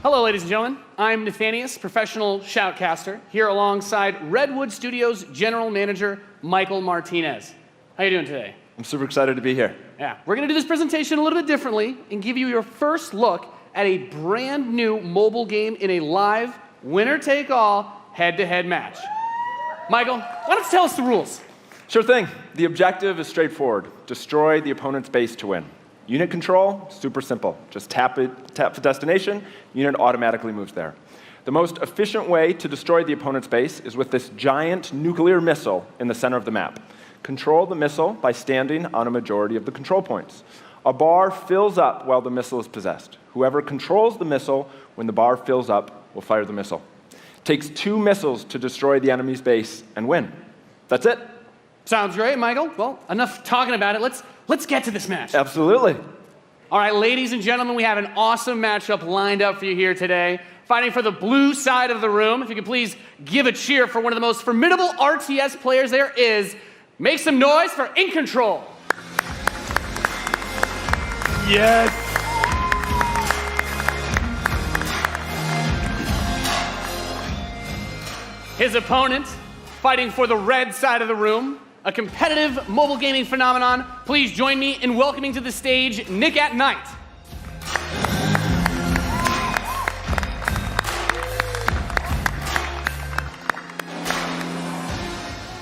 Hello, ladies and gentlemen. I'm Nathanius, professional shoutcaster, here alongside Redwood Studios General Manager Michael Martinez. How you doing today? I'm super excited to be here. Yeah, we're going to do this presentation a little bit differently and give you your first look at a brand new mobile game in a live, winner-take-all, head-to-head match. Michael, why don't you tell us the rules? Sure thing. The objective is straightforward. Destroy the opponent's base to win. Unit control, super simple. Just tap the destination, unit automatically moves there. The most efficient way to destroy the opponent's base is with this giant nuclear missile in the center of the map. Control the missile by standing on a majority of the control points. A bar fills up while the missile is possessed. Whoever controls the missile when the bar fills up will fire the missile. It takes 2 missiles to destroy the enemy's base and win. That's it. Sounds great, Michael. Well, enough talking about it. Let's get to this match. Absolutely. All right, ladies and gentlemen, we have an awesome matchup lined up for you here today. Fighting for the blue side of the room. If you could please give a cheer for one of the most formidable RTS players there is. Make some noise for In Control. Yes. His opponent, fighting for the red side of the room, a competitive mobile gaming phenomenon. Please join me in welcoming to the stage Nick at Night.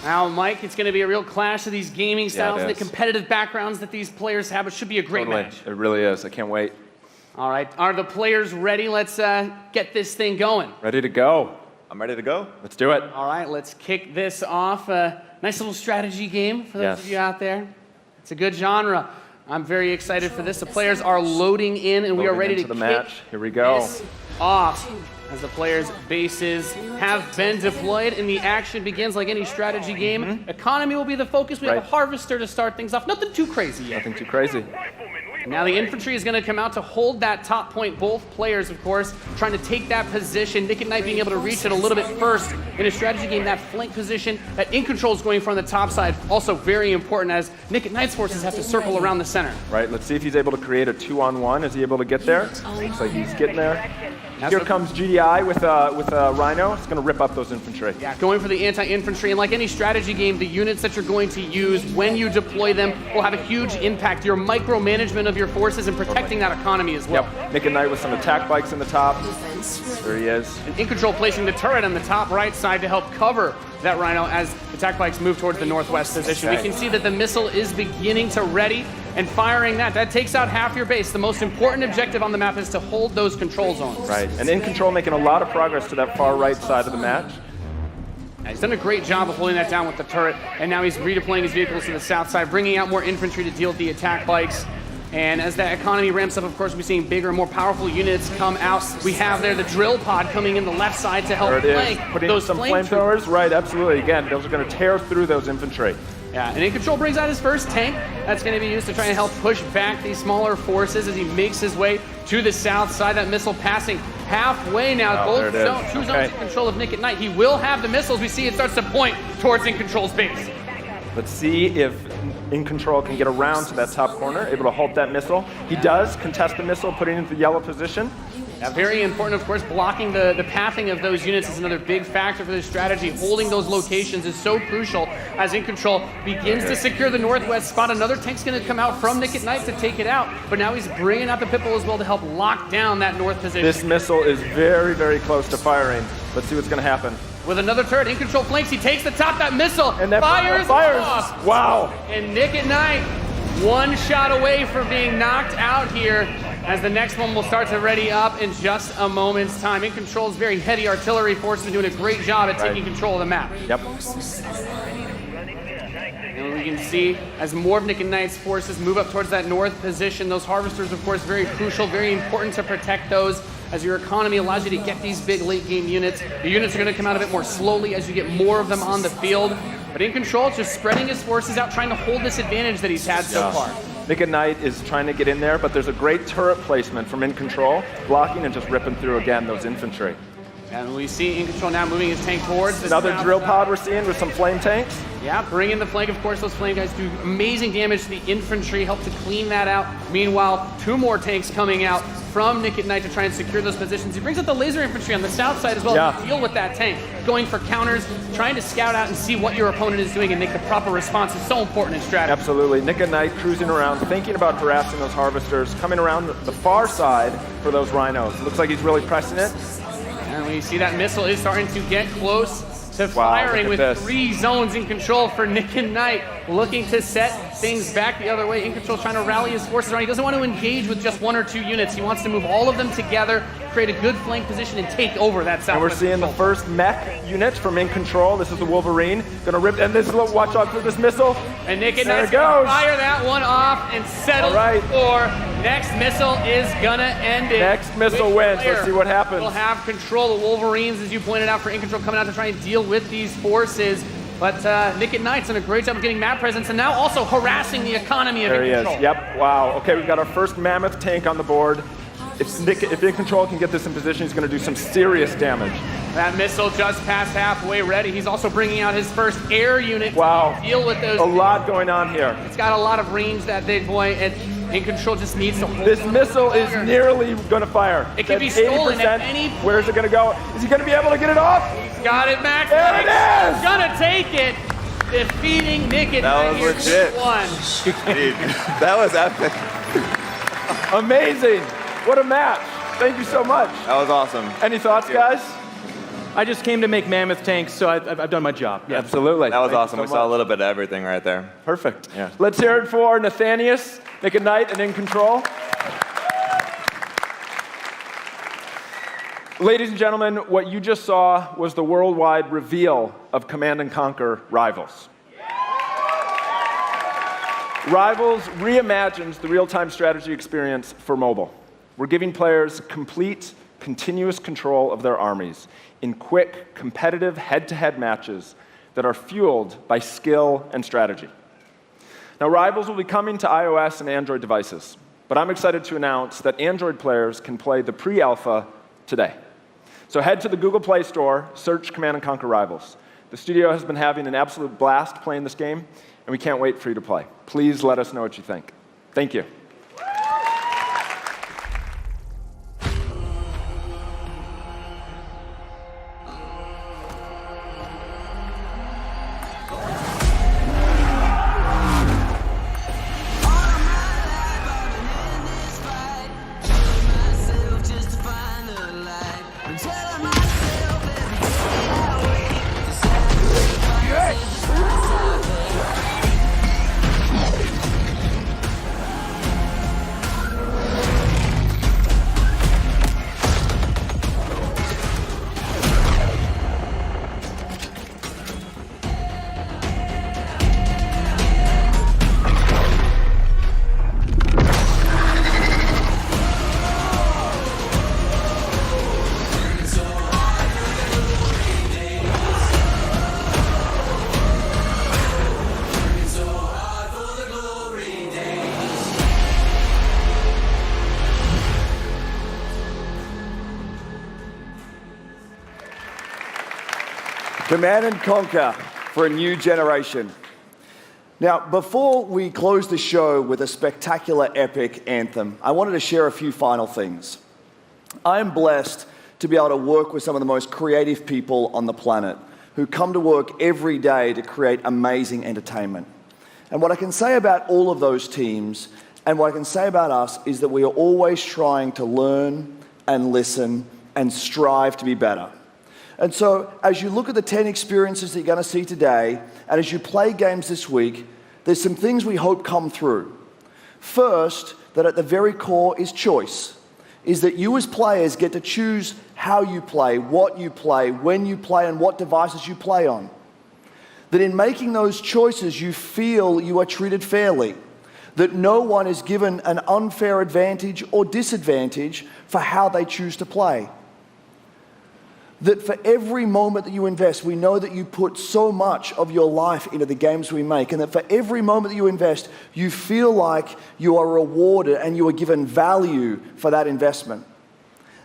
Now, Mike, it's going to be a real clash of these gaming styles and the competitive backgrounds that these players have. It should be a great match. It really is. I can't wait. All right. Are the players ready? Let's get this thing going. Ready to go. I'm ready to go. Let's do it. All right. Let's kick this off. Nice little strategy game for those of you out there. It's a good genre. I'm very excited for this. The players are loading in, and we are ready to the kick match. Here we go. This off. As the players' bases have been deployed and the action begins like any strategy game. Economy will be the focus. We have a harvester to start things off. Nothing too crazy yet. Nothing too crazy. Now the infantry is going to come out to hold that top point. Both players, of course, trying to take that position. Nick at Night being able to reach it a little bit first. In a strategy game, that flank position that In Control is going for on the top side, also very important as Nick at Night's forces have to circle around the center. Right, let's see if he's able to create a 2-on-1. Is he able to get there? Looks like he's getting there. Here comes GDI with a Rhino. It's going to rip up those infantry. Yeah, going for the anti-infantry. And like any strategy game, the units that you're going to use when you deploy them will have a huge impact. Your micromanagement of your forces and protecting that economy as well. Yep, Nick at Night with some attack bikes in the top. There he is. And In Control placing the turret on the top right side to help cover that Rhino as attack bikes move towards the northwest position. We can see that the missile is beginning to ready and firing that. That takes out half your base. The most important objective on the map is to hold those control zones. Right, and In Control making a lot of progress to that far right side of the match. He's done a great job of holding that down with the turret, and now he's redeploying his vehicles to the south side, bringing out more infantry to deal with the attack bikes. And as that economy ramps up, of course, we're seeing bigger and more powerful units come out. We have there the drill pod coming in the left side to help flank putting those some flamethrowers. Right, absolutely. Again, those are going to tear through those infantry. Yeah, and In Control brings out his first tank. That's going to be used to try and help push back these smaller forces as he makes his way to the south side. That missile passing halfway now. Both two zones in control of Nick at Night. He will have the missiles. We see it starts to point towards In Control's base. Let's see if In Control can get around to that top corner, able to halt that missile. He does contest the missile, putting it into the yellow position. Yeah, very important, of course, blocking the pathing of those units is another big factor for this strategy. Holding those locations is so crucial as In Control begins to secure the northwest spot. Another tank's going to come out from Nick at Night to take it out, but now he's bringing out the Pipple as well to help lock down that north position. This missile is very, very close to firing. Let's see what's going to happen. With another turret, In Control flanks. He takes the top, that missile, and that fires off. Wow. And Nick at Night, one shot away from being knocked out here, as the next one will start to ready up in just a moment's time. In Control's very heavy artillery force is doing a great job at taking control of the map. Yep. And we can see as more of Nick and Knight's forces move up towards that north position, those harvesters, of course, very crucial, very important to protect those as your economy allows you to get these big late game units. The units are going to come out a bit more slowly as you get more of them on the field. But In Control, just spreading his forces out, trying to hold this advantage that he's had so far. Nick at Night is trying to get in there, but there's a great turret placement from In Control, blocking and just ripping through again those infantry. And we see In Control now moving his tank towards this. Another drill pod we're seeing with some flame tanks. Yeah, bring in the flank. Of course, those flame guys do amazing damage to the infantry, help to clean that out. Meanwhile, 2 more tanks coming out from Nick at Night to try and secure those positions. He brings up the laser infantry on the south side as well to deal with that tank. Going for counters, trying to scout out and see what your opponent is doing and make the proper response is so important in strategy. Absolutely. Nick at Night cruising around, thinking about harassing those harvesters, coming around the far side for those rhinos. Looks like he's really pressing it. And we see that missile is starting to get close to firing with 3 zones in control for Nick and Knight, looking to set things back the other way. In control trying to rally his forces around. He doesn't want to engage with just 1 or 2 units. He wants to move all of them together, create a good flank position, and take over that south. And we're seeing the first mech unit from In Control. This is the Wolverine. Gonna rip, and this little, watch out for this missile. And Nick and Knight's gonna fire that one off and settle for next missile is gonna end it. Next missile wins. Let's see what happens. We'll have control. The Wolverines, as you pointed out, for In Control coming out to try and deal with these forces. But Nick and Knight's done a great job of getting map presence and now also harassing the economy of In Control. There he is. Yep. Wow. Okay, we've got our first mammoth tank on the board. If In Control can get this in position, he's going to do some serious damage. That missile just past halfway ready. He's also bringing out his first air unit to deal with those. A lot going on here. It's got a lot of range, that big boy, and In Control just needs to hold this missile is nearly going to fire. It can be stolen at any point. Where is it going to go? Is he going to be able to get it off? He's got it back. There it is! He's gonna take it. Defeating Nick and That Knight was here legit. 2-1. Dude, that was epic. Amazing. What a match. Thank you so much. That was awesome. Any thoughts, guys? I just came to make mammoth tanks, so I've done my job. Yeah. Absolutely. That was Thank awesome. you We so saw a much. little bit of everything right there. Perfect. Yeah. Let's hear it for Nathanius, Nick and Knight, and In Control. Ladies and gentlemen, what you just saw was the worldwide reveal of Command & Conquer Rivals. Rivals reimagines the real-time strategy experience for mobile. We're giving players complete, continuous control of their armies in quick, competitive head-to-head matches that are fueled by skill and strategy. Now, Rivals will be coming to iOS and Android devices, but I'm excited to announce that Android players can play the pre-alpha today. So head to the Google Play Store, search Command & Conquer Rivals. The studio has been having an absolute blast playing this game, and we can't wait for you to play. Please let us know what you think. Thank you. Command & Conquer for a new generation. Now, before we close the show with a spectacular epic anthem, I wanted to share a few final things. I am blessed to be able to work with some of the most creative people on the planet who come to work every day to create amazing entertainment. And what I can say about all of those teams and what I can say about us is that we are always trying to learn and listen and strive to be better. And so as you look at the 10 experiences that you're going to see today, and as you play games this week, there's some things we hope come through. First, that at the very core is choice, is that you as players get to choose how you play, what you play, when you play, and what devices you play on. That in making those choices, you feel you are treated fairly, that no one is given an unfair advantage or disadvantage for how they choose to play. That for every moment that you invest, we know that you put so much of your life into the games we make, and that for every moment that you invest, you feel like you are rewarded and you are given value for that investment.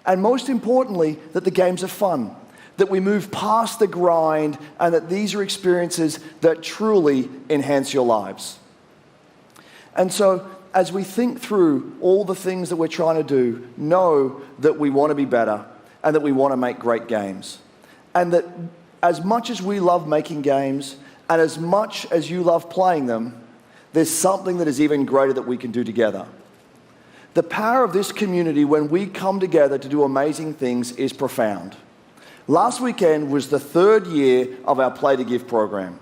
And most importantly, that the games are fun, that we move past the grind, and that these are experiences that truly enhance your lives. And so, as we think through all the things that we're trying to do, know that we want to be better, and that we want to make great games. And that as much as we love making games, and as much as you love playing them, there's something that is even greater that we can do together. The power of this community when we come together to do amazing things is profound. Last weekend was the 3rd year of our Play to Give program,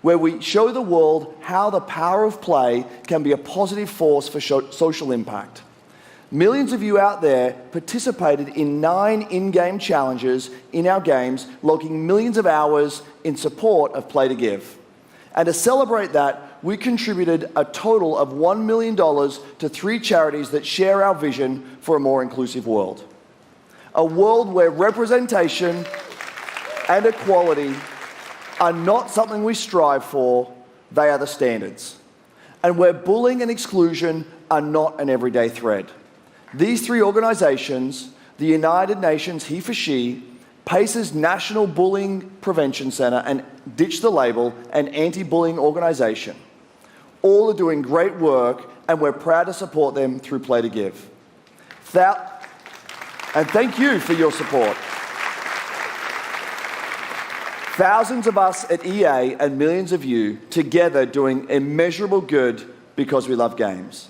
where we show the world how the power of play can be a positive force for social impact. Millions of you out there participated in 9 in-game challenges in our games, logging millions of hours in support of Play to Give. And to celebrate that, we contributed a total of $1 million to 3 charities that share our vision for a more inclusive world. A world where representation and equality are not something we strive for, they are the standards. And where bullying and exclusion are not an everyday threat. These 3 organizations, the United Nations He for She, PACE's National Bullying Prevention Center, and Ditch the Label, an anti-bullying organization, all are doing great work, and we're proud to support them through Play to Give. And thank you for your support. Thousands of us at EA and millions of you together doing immeasurable good because we love games.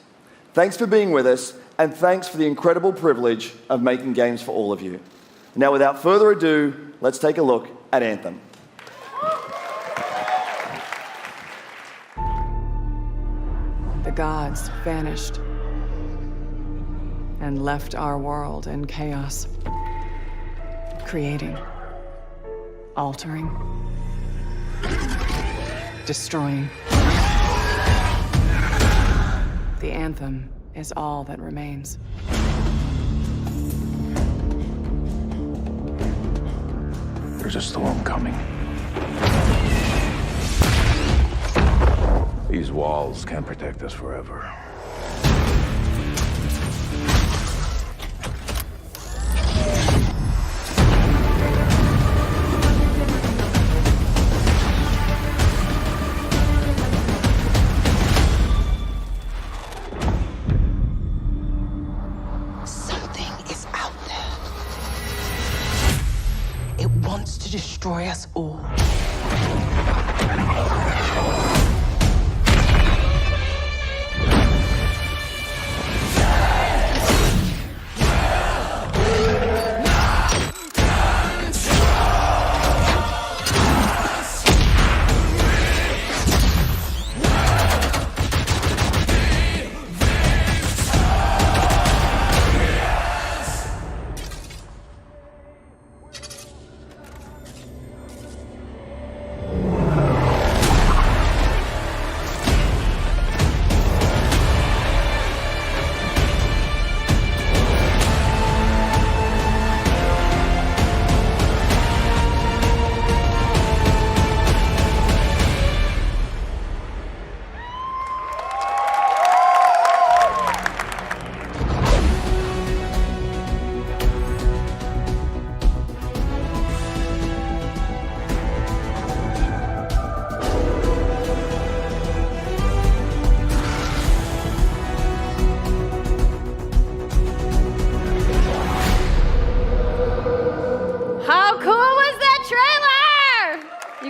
Thanks for being with us, and thanks for the incredible privilege of making games for all of you. Now, without further ado, let's take a look at Anthem. The gods vanished and left our world in chaos, creating, altering, destroying. The anthem is all that remains. There's a storm coming. These walls can't protect us forever. Something is out there. It wants to destroy us all.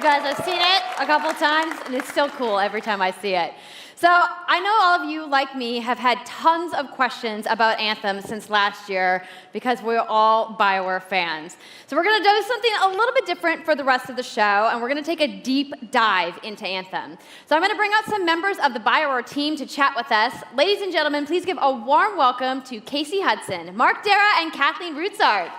I've seen it a couple times, and it's still cool every time I see it. So I know all of you, like me, have had tons of questions about Anthem since last year because we're all BioWare fans. So we're going to do something a little bit different for the rest of the show, and we're going to take a deep dive into Anthem. So I'm going to bring out some members of the BioWare team to chat with us. Ladies and gentlemen, please give a warm welcome to Casey Hudson, Mark Dara, and Kathleen Rutzart.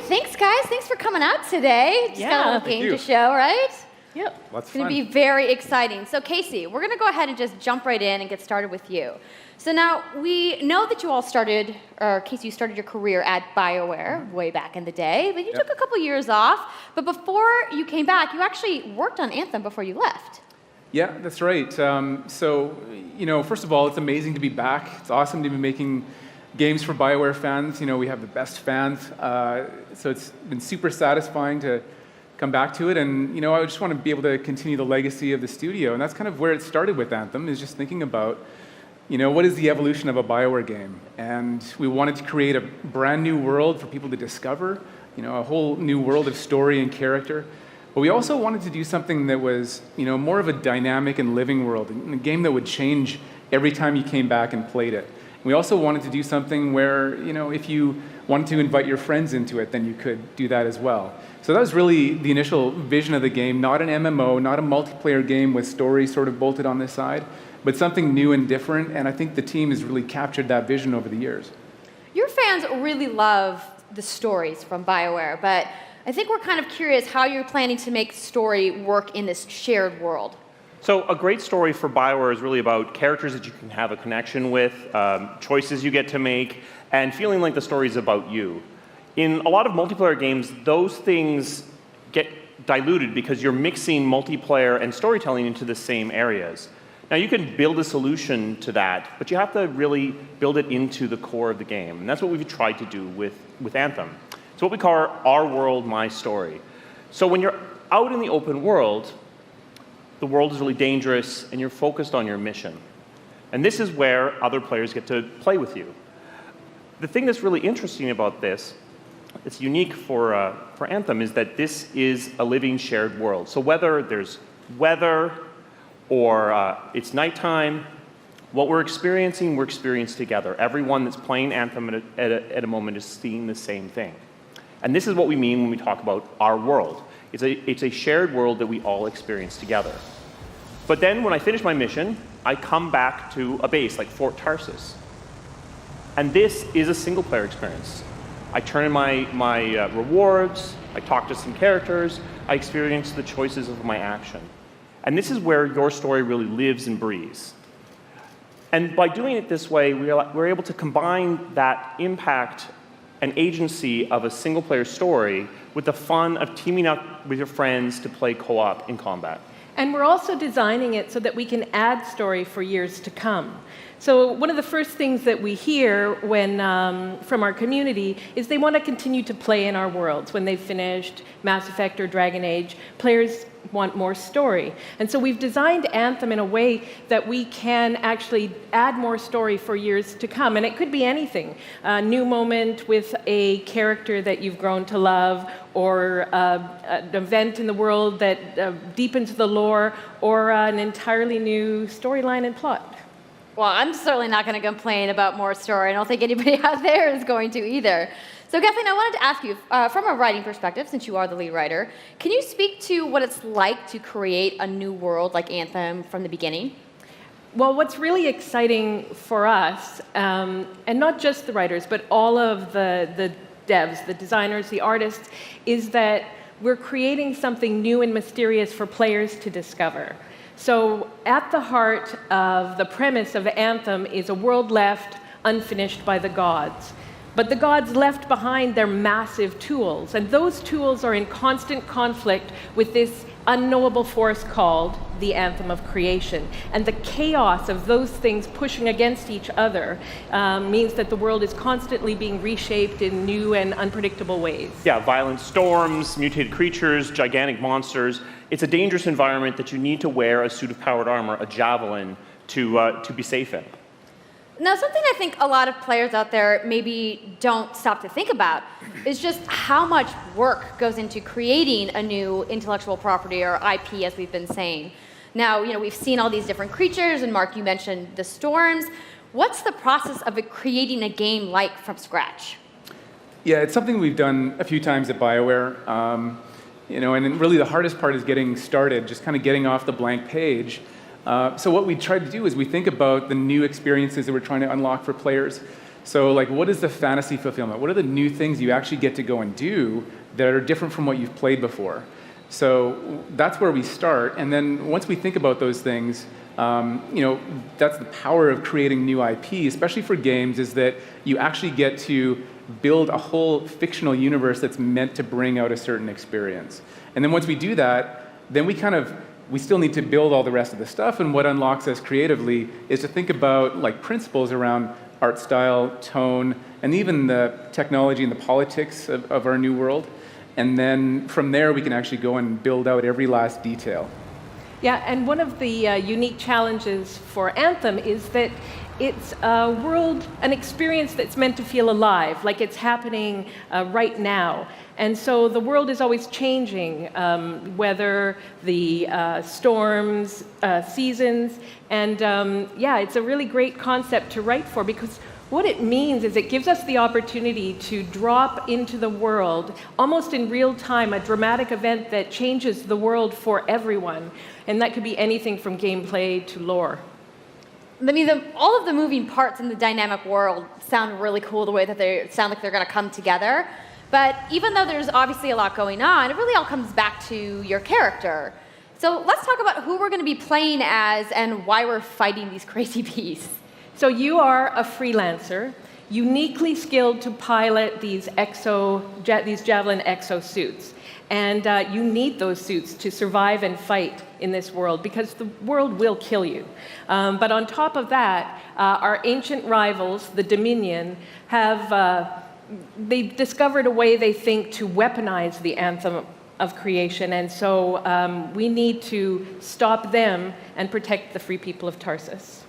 Thanks, guys. Thanks for coming out today. Just got a little game to show, right? Yep. Lots of It's going fun. to be very exciting. So, Casey, we're going to go ahead and just jump right in and get started with you. So now, we know that you all started, or Casey, you started your career at BioWare way back in the day, but you took a couple years off. But before you came back, you actually worked on Anthem before you left. Yeah, that's right. So, first of all, it's amazing to be back. It's awesome to be making games for BioWare fans. We have the best fans, so it's been super satisfying to come back to it. And I just want to be able to continue the legacy of the studio, and that's kind of where it started with Anthem. Is just thinking about, what is the evolution of a BioWare game, and we wanted to create a brand new world for people to discover. A whole new world of story and character. But we also wanted to do something that was, more of a dynamic and living world, a game that would change every time you came back and played it. We also wanted to do something where, if you wanted to invite your friends into it, then you could do that as well. So that was really the initial vision of the game, not an MMO, not a multiplayer game with stories sort of bolted on the side, but something new and different, and I think the team has really captured that vision over the years. Your fans really love the stories from BioWare, but I think we're kind of curious how you're planning to make story work in this shared world. So a great story for BioWare is really about characters that you can have a connection with, choices you get to make, and feeling like the story is about you. In a lot of multiplayer games, those things get diluted because you're mixing multiplayer and storytelling into the same areas. Now, you can build a solution to that, but you have to really build it into the core of the game. And that's what we've tried to do with Anthem. It's what we call our world, my story. So when you're out in the open world, the world is really dangerous, and you're focused on your mission. And this is where other players get to play with you. The thing that's really interesting about this, it's unique for Anthem, is that this is a living shared world. So whether there's weather or it's nighttime, what we're experiencing together. Everyone that's playing Anthem at a moment is seeing the same thing. And this is what we mean when we talk about our world. It's a shared world that we all experience together. But then when I finish my mission, I come back to a base like Fort Tarsus. And this is a single-player experience. I turn in my rewards, I talk to some characters, I experience the choices of my action. And this is where your story really lives and breathes. And by doing it this way, we're able to combine that impact and agency of a single-player story with the fun of teaming up with your friends to play co-op in combat. And we're also designing it so that we can add story for years to come. So one of the first things that we hear from our community is they want to continue to play in our worlds. When they've finished Mass Effect or Dragon Age, players want more story. And so we've designed Anthem in a way that we can actually add more story for years to come. And it could be anything. A new moment with a character that you've grown to love, or an event in the world that deepens the lore, or an entirely new storyline and plot. Well, I'm certainly not going to complain about more story. I don't think anybody out there is going to either. So Kathleen, I wanted to ask you, from a writing perspective, since you are the lead writer, can you speak to what it's like to create a new world like Anthem from the beginning? Well, what's really exciting for us, and not just the writers, but all of the devs, the designers, the artists, is that we're creating something new and mysterious for players to discover. So at the heart of the premise of Anthem is a world left unfinished by the gods. But the gods left behind their massive tools, and those tools are in constant conflict with this unknowable force called the Anthem of Creation. And the chaos of those things pushing against each other means that the world is constantly being reshaped in new and unpredictable ways. Yeah, violent storms, mutated creatures, gigantic monsters. It's a dangerous environment that you need to wear a suit of powered armor, a javelin, to be safe in. Now, something I think a lot of players out there maybe don't stop to think about is just how much work goes into creating a new intellectual property, or IP, as we've been saying. Now, we've seen all these different creatures, and Mark, you mentioned the storms. What's the process of creating a game like from scratch? Yeah, it's something we've done a few times at BioWare. And really the hardest part is getting started, just kind of getting off the blank page. So what we try to do is we think about the new experiences that we're trying to unlock for players. So what is the fantasy fulfillment? What are the new things you actually get to go and do that are different from what you've played before? So that's where we start. And then once we think about those things, that's the power of creating new IP, especially for games, is that you actually get to build a whole fictional universe that's meant to bring out a certain experience. And then once we do that, then we still need to build all the rest of the stuff, and what unlocks us creatively is to think about principles around art style, tone, and even the technology and the politics of our new world. And then from there, we can actually go and build out every last detail. Yeah, and one of the unique challenges for Anthem is that it's a world, an experience that's meant to feel alive, like it's happening right now. And so the world is always changing, whether the storms, seasons, and yeah, it's a really great concept to write for, because what it means is it gives us the opportunity to drop into the world, almost in real time, a dramatic event that changes the world for everyone. And that could be anything from gameplay to lore. I mean, all of the moving parts in the dynamic world sound really cool, the way that they sound like they're going to come together. But even though there's obviously a lot going on, it really all comes back to your character. So let's talk about who we're going to be playing as and why we're fighting these crazy beasts. So you are a freelancer, uniquely skilled to pilot these Javelin exosuits. And you need those suits to survive and fight in this world, because the world will kill you. But on top of that, our ancient rivals, the Dominion, they've discovered a way, they think, to weaponize the Anthem of creation. And so we need to stop them and protect the free people of Tarsus.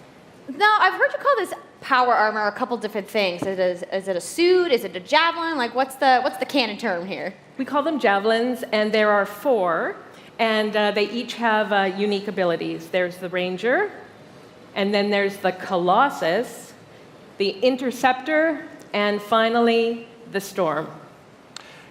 Now, I've heard you call this power armor a couple different things. Is it a suit? Is it a javelin? Like, what's the canon term here? We call them javelins, and there are 4, and they each have unique abilities. There's the Ranger, and then there's the Colossus, the Interceptor, and finally, the Storm.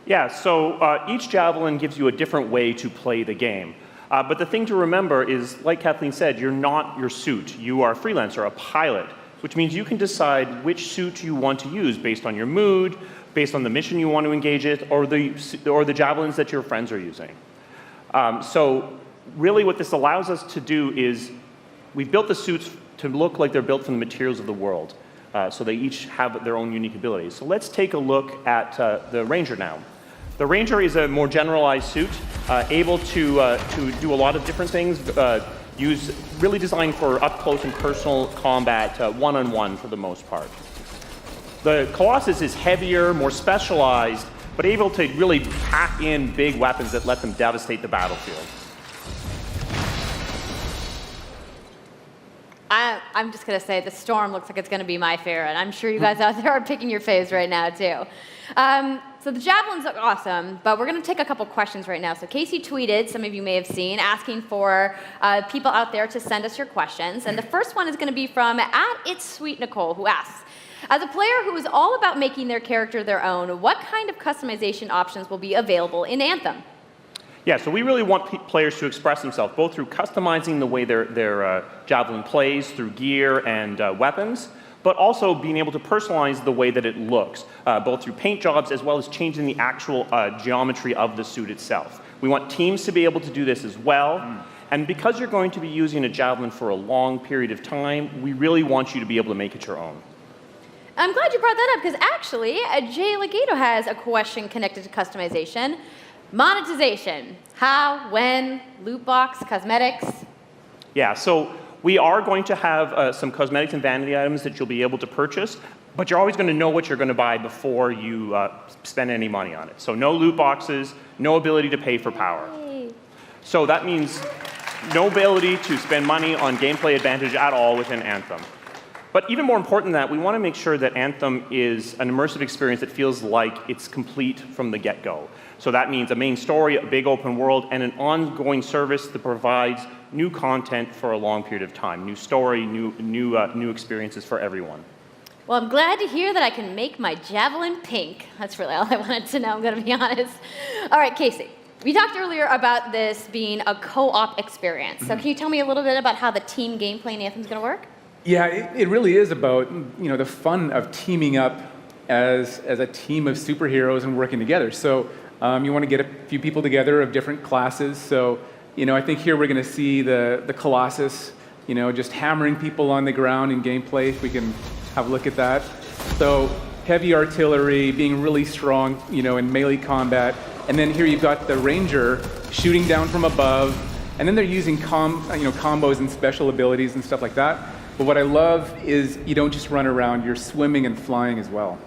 Yeah, so each javelin gives you a different way to play the game. But the thing to remember is, like Kathleen said, you're not your suit. You are a freelancer, a pilot, which means you can decide which suit you want to use based on your mood, based on the mission you want to engage in, or the javelins that your friends are using. So really what this allows us to do is we've built the suits to look like they're built from the materials of the world. So they each have their own unique abilities. So let's take a look at the Ranger now. The Ranger is a more generalized suit, able to do a lot of different things, really designed for up-close and personal combat, one-on-one for the most part. The Colossus is heavier, more specialized, but able to really pack in big weapons that let them devastate the battlefield. I'm just going to say the Storm looks like it's going to be my favorite. I'm sure you guys out there are picking your faves right now, too. So the javelins look awesome, but we're going to take a couple questions right now. So Casey tweeted, some of you may have seen, asking for people out there to send us your questions. And the first one is going to be from @It'sSweetNicole, who asks, as a player who is all about making their character their own, what kind of customization options will be available in Anthem? Yeah, so we really want players to express themselves, both through customizing the way their javelin plays, through gear and weapons, but also being able to personalize the way that it looks, both through paint jobs as well as changing the actual geometry of the suit itself. We want teams to be able to do this as well. And because you're going to be using a javelin for a long period of time, we really want you to be able to make it your own. I'm glad you brought that up, because actually, Jay Legato has a question connected to customization. Monetization. How, when, loot box, cosmetics? Yeah, so we are going to have some cosmetics and vanity items that you'll be able to purchase, but you're always going to know what you're going to buy before you spend any money on it. So no loot boxes, no ability to pay for power. Yay. So that means no ability to spend money on gameplay advantage at all within Anthem. But even more important than that, we want to make sure that Anthem is an immersive experience that feels like it's complete from the get-go. So that means a main story, a big open world, and an ongoing service that provides new content for a long period of time. New story, new experiences for everyone. Well, I'm glad to hear that I can make my javelin pink. That's really all I wanted to know, I'm going to be honest. All right, Casey, we talked earlier about this being a co-op experience. So can you tell me a little bit about how the team gameplay in Anthem is going to work? Yeah, it really is about the fun of teaming up as a team of superheroes and working together. So you want to get a few people together of different classes. So I think here we're going to see the Colossus, just hammering people on the ground in gameplay. If we can have a look at that. So heavy artillery, being really strong, in melee combat, and then here you've got the Ranger shooting down from above, and then they're using combos and special abilities and stuff like that. But what I love is you don't just run around, you're swimming and flying as well.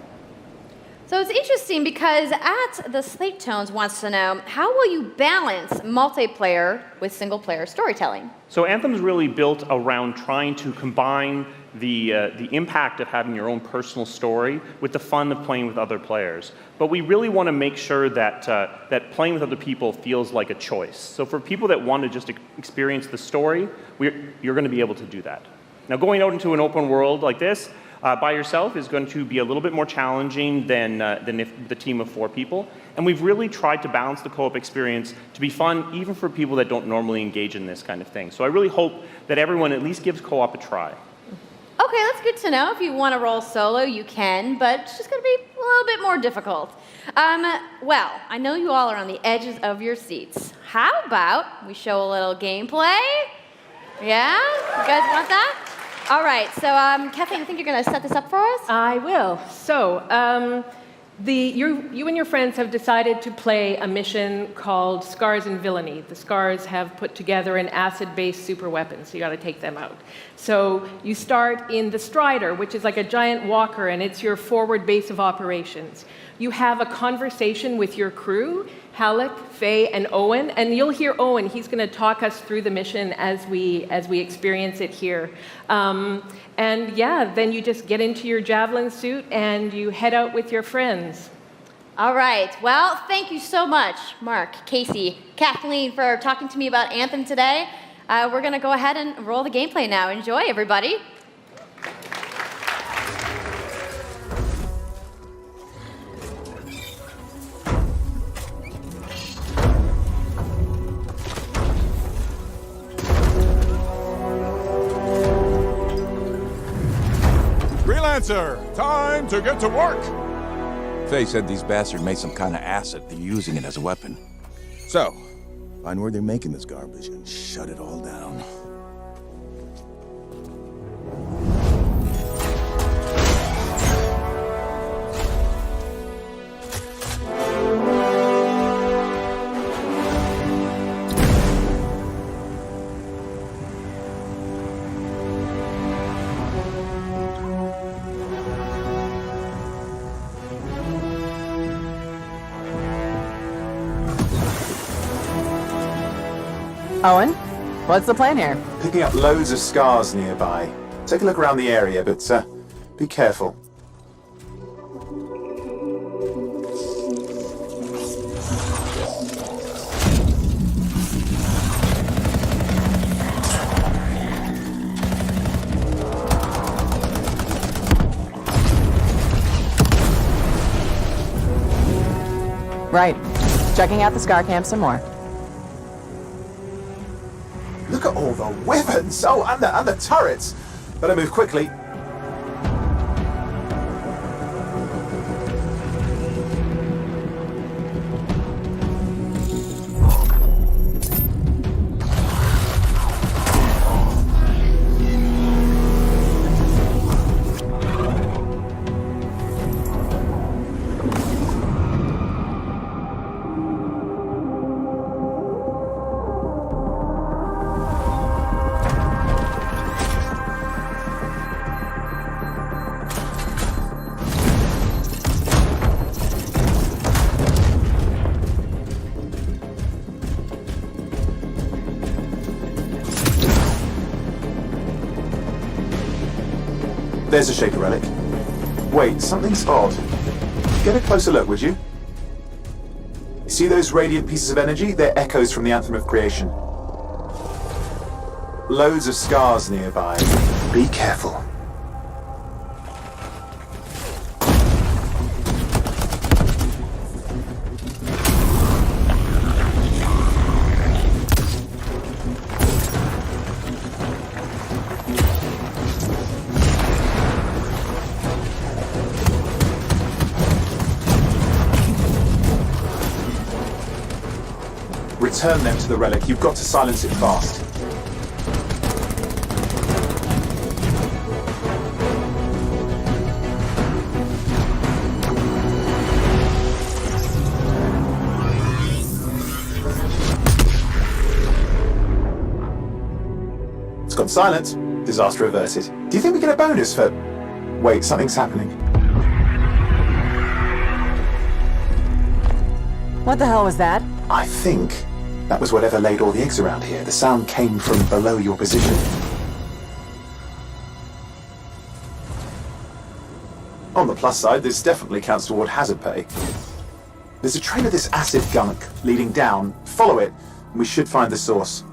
So it's interesting because at the Slate Tones wants to know, how will you balance multiplayer with single-player storytelling? So Anthem's really built around trying to combine the impact of having your own personal story with the fun of playing with other players. But we really want to make sure that, that playing with other people feels like a choice. So for people that want to just experience the story, you're going to be able to do that. Now, going out into an open world like this, by yourself is going to be a little bit more challenging than if the team of 4 people. And we've really tried to balance the co-op experience to be fun, even for people that don't normally engage in this kind of thing. So I really hope that everyone at least gives co-op a try. Okay, that's good to know. If you want to roll solo, you can, but it's just going to be a little bit more difficult. Well, I know you all are on the edges of your seats. How about we show a little gameplay? Yeah? You guys want that? All right, so Kathleen, I think you're going to set this up for us? I will. So, you and your friends have decided to play a mission called Scars and Villainy. The Scars have put together an acid-based super weapon, so you got to take them out. So you start in the Strider, which is like a giant walker, and it's your forward base of operations. You have a conversation with your crew, Halleck, Faye, and Owen, and you'll hear Owen. He's going to talk us through the mission as we experience it here. And yeah, then you just get into your Javelin suit and you head out with your friends. All right. Well, thank you so much, Mark, Casey, Kathleen, for talking to me about Anthem today. We're going to go ahead and roll the gameplay now. Enjoy, everybody. Freelancer, time to get to work! Faye said these bastards made some kind of acid. They're using it as a weapon. So, find where they're making this garbage and shut it all down. Owen, what's the plan here? Picking up loads of scars nearby. Take a look around the area, but be careful. Right. Checking out the Scar Camp some more. Look at all the weapons! Oh, and the turrets! Better move quickly. There's a Shaper relic. Wait, something's odd. Get a closer look, would you? See those radiant pieces of energy? They're echoes from the Anthem of Creation. Loads of scars nearby. Be careful. Return them to the relic. You've got to silence it fast. It's gone silent. Disaster averted. Do you think we get a bonus for... Wait, something's happening. What the hell was that? I think that was whatever laid all the eggs around here. The sound came from below your position. On the plus side, this definitely counts toward hazard pay. There's a trail of this acid gunk leading down. Follow it, and we should find the source.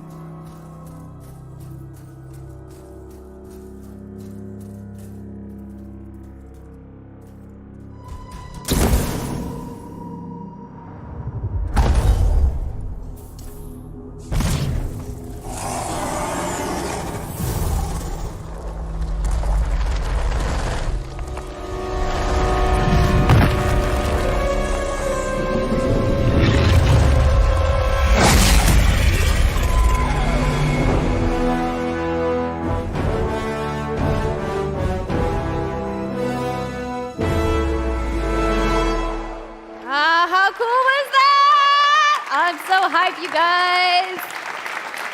How cool was that? I'm so hyped, you guys.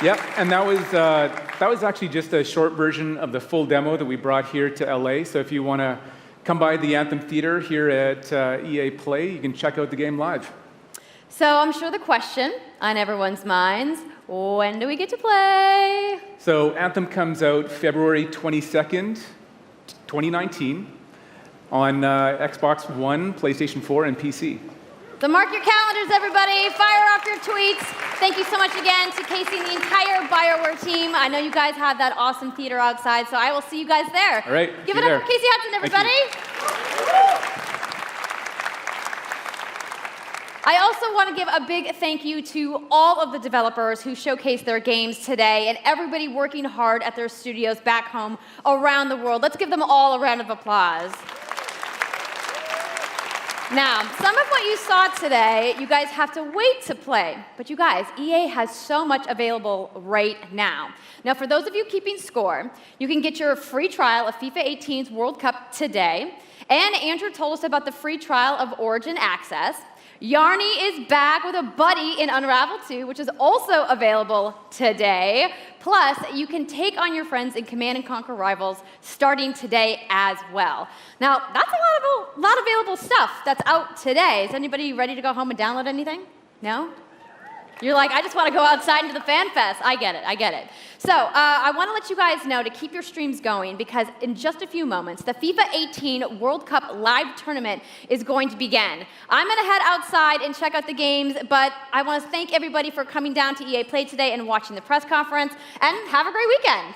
Yep, and that was actually just a short version of the full demo that we brought here to LA. So if you want to come by the Anthem Theater here at EA Play, you can check out the game live. So I'm sure the question on everyone's minds, when do we get to play? So Anthem comes out February 22nd, 2019 on Xbox One, PlayStation 4, and PC. So mark your calendars, everybody. Fire off your tweets. Thank you so much again to Casey and the entire BioWare team. I know you guys have that awesome theater outside, so I will see you guys there. All right. Give it up for Casey Hudson, everybody. I also want to give a big thank you to all of the developers who showcased their games today and everybody working hard at their studios back home around the world. Let's give them all a round of applause. Now, some of what you saw today, you guys have to wait to play. But you guys, EA has so much available right now. Now, for those of you keeping score, you can get your free trial of FIFA 18's World Cup today. And Andrew told us about the free trial of Origin Access. Yarny is back with a buddy in Unravel 2, which is also available today. Plus, you can take on your friends in Command & Conquer Rivals starting today as well. Now, that's a lot of available stuff that's out today. Is anybody ready to go home and download anything? No? You're like, I just want to go outside into the fan fest. I get it. So I want to let you guys know to keep your streams going because in just a few moments, the FIFA 18 World Cup live tournament is going to begin. I'm going to head outside and check out the games, but I want to thank everybody for coming down to EA Play today and watching the press conference, and have a great weekend.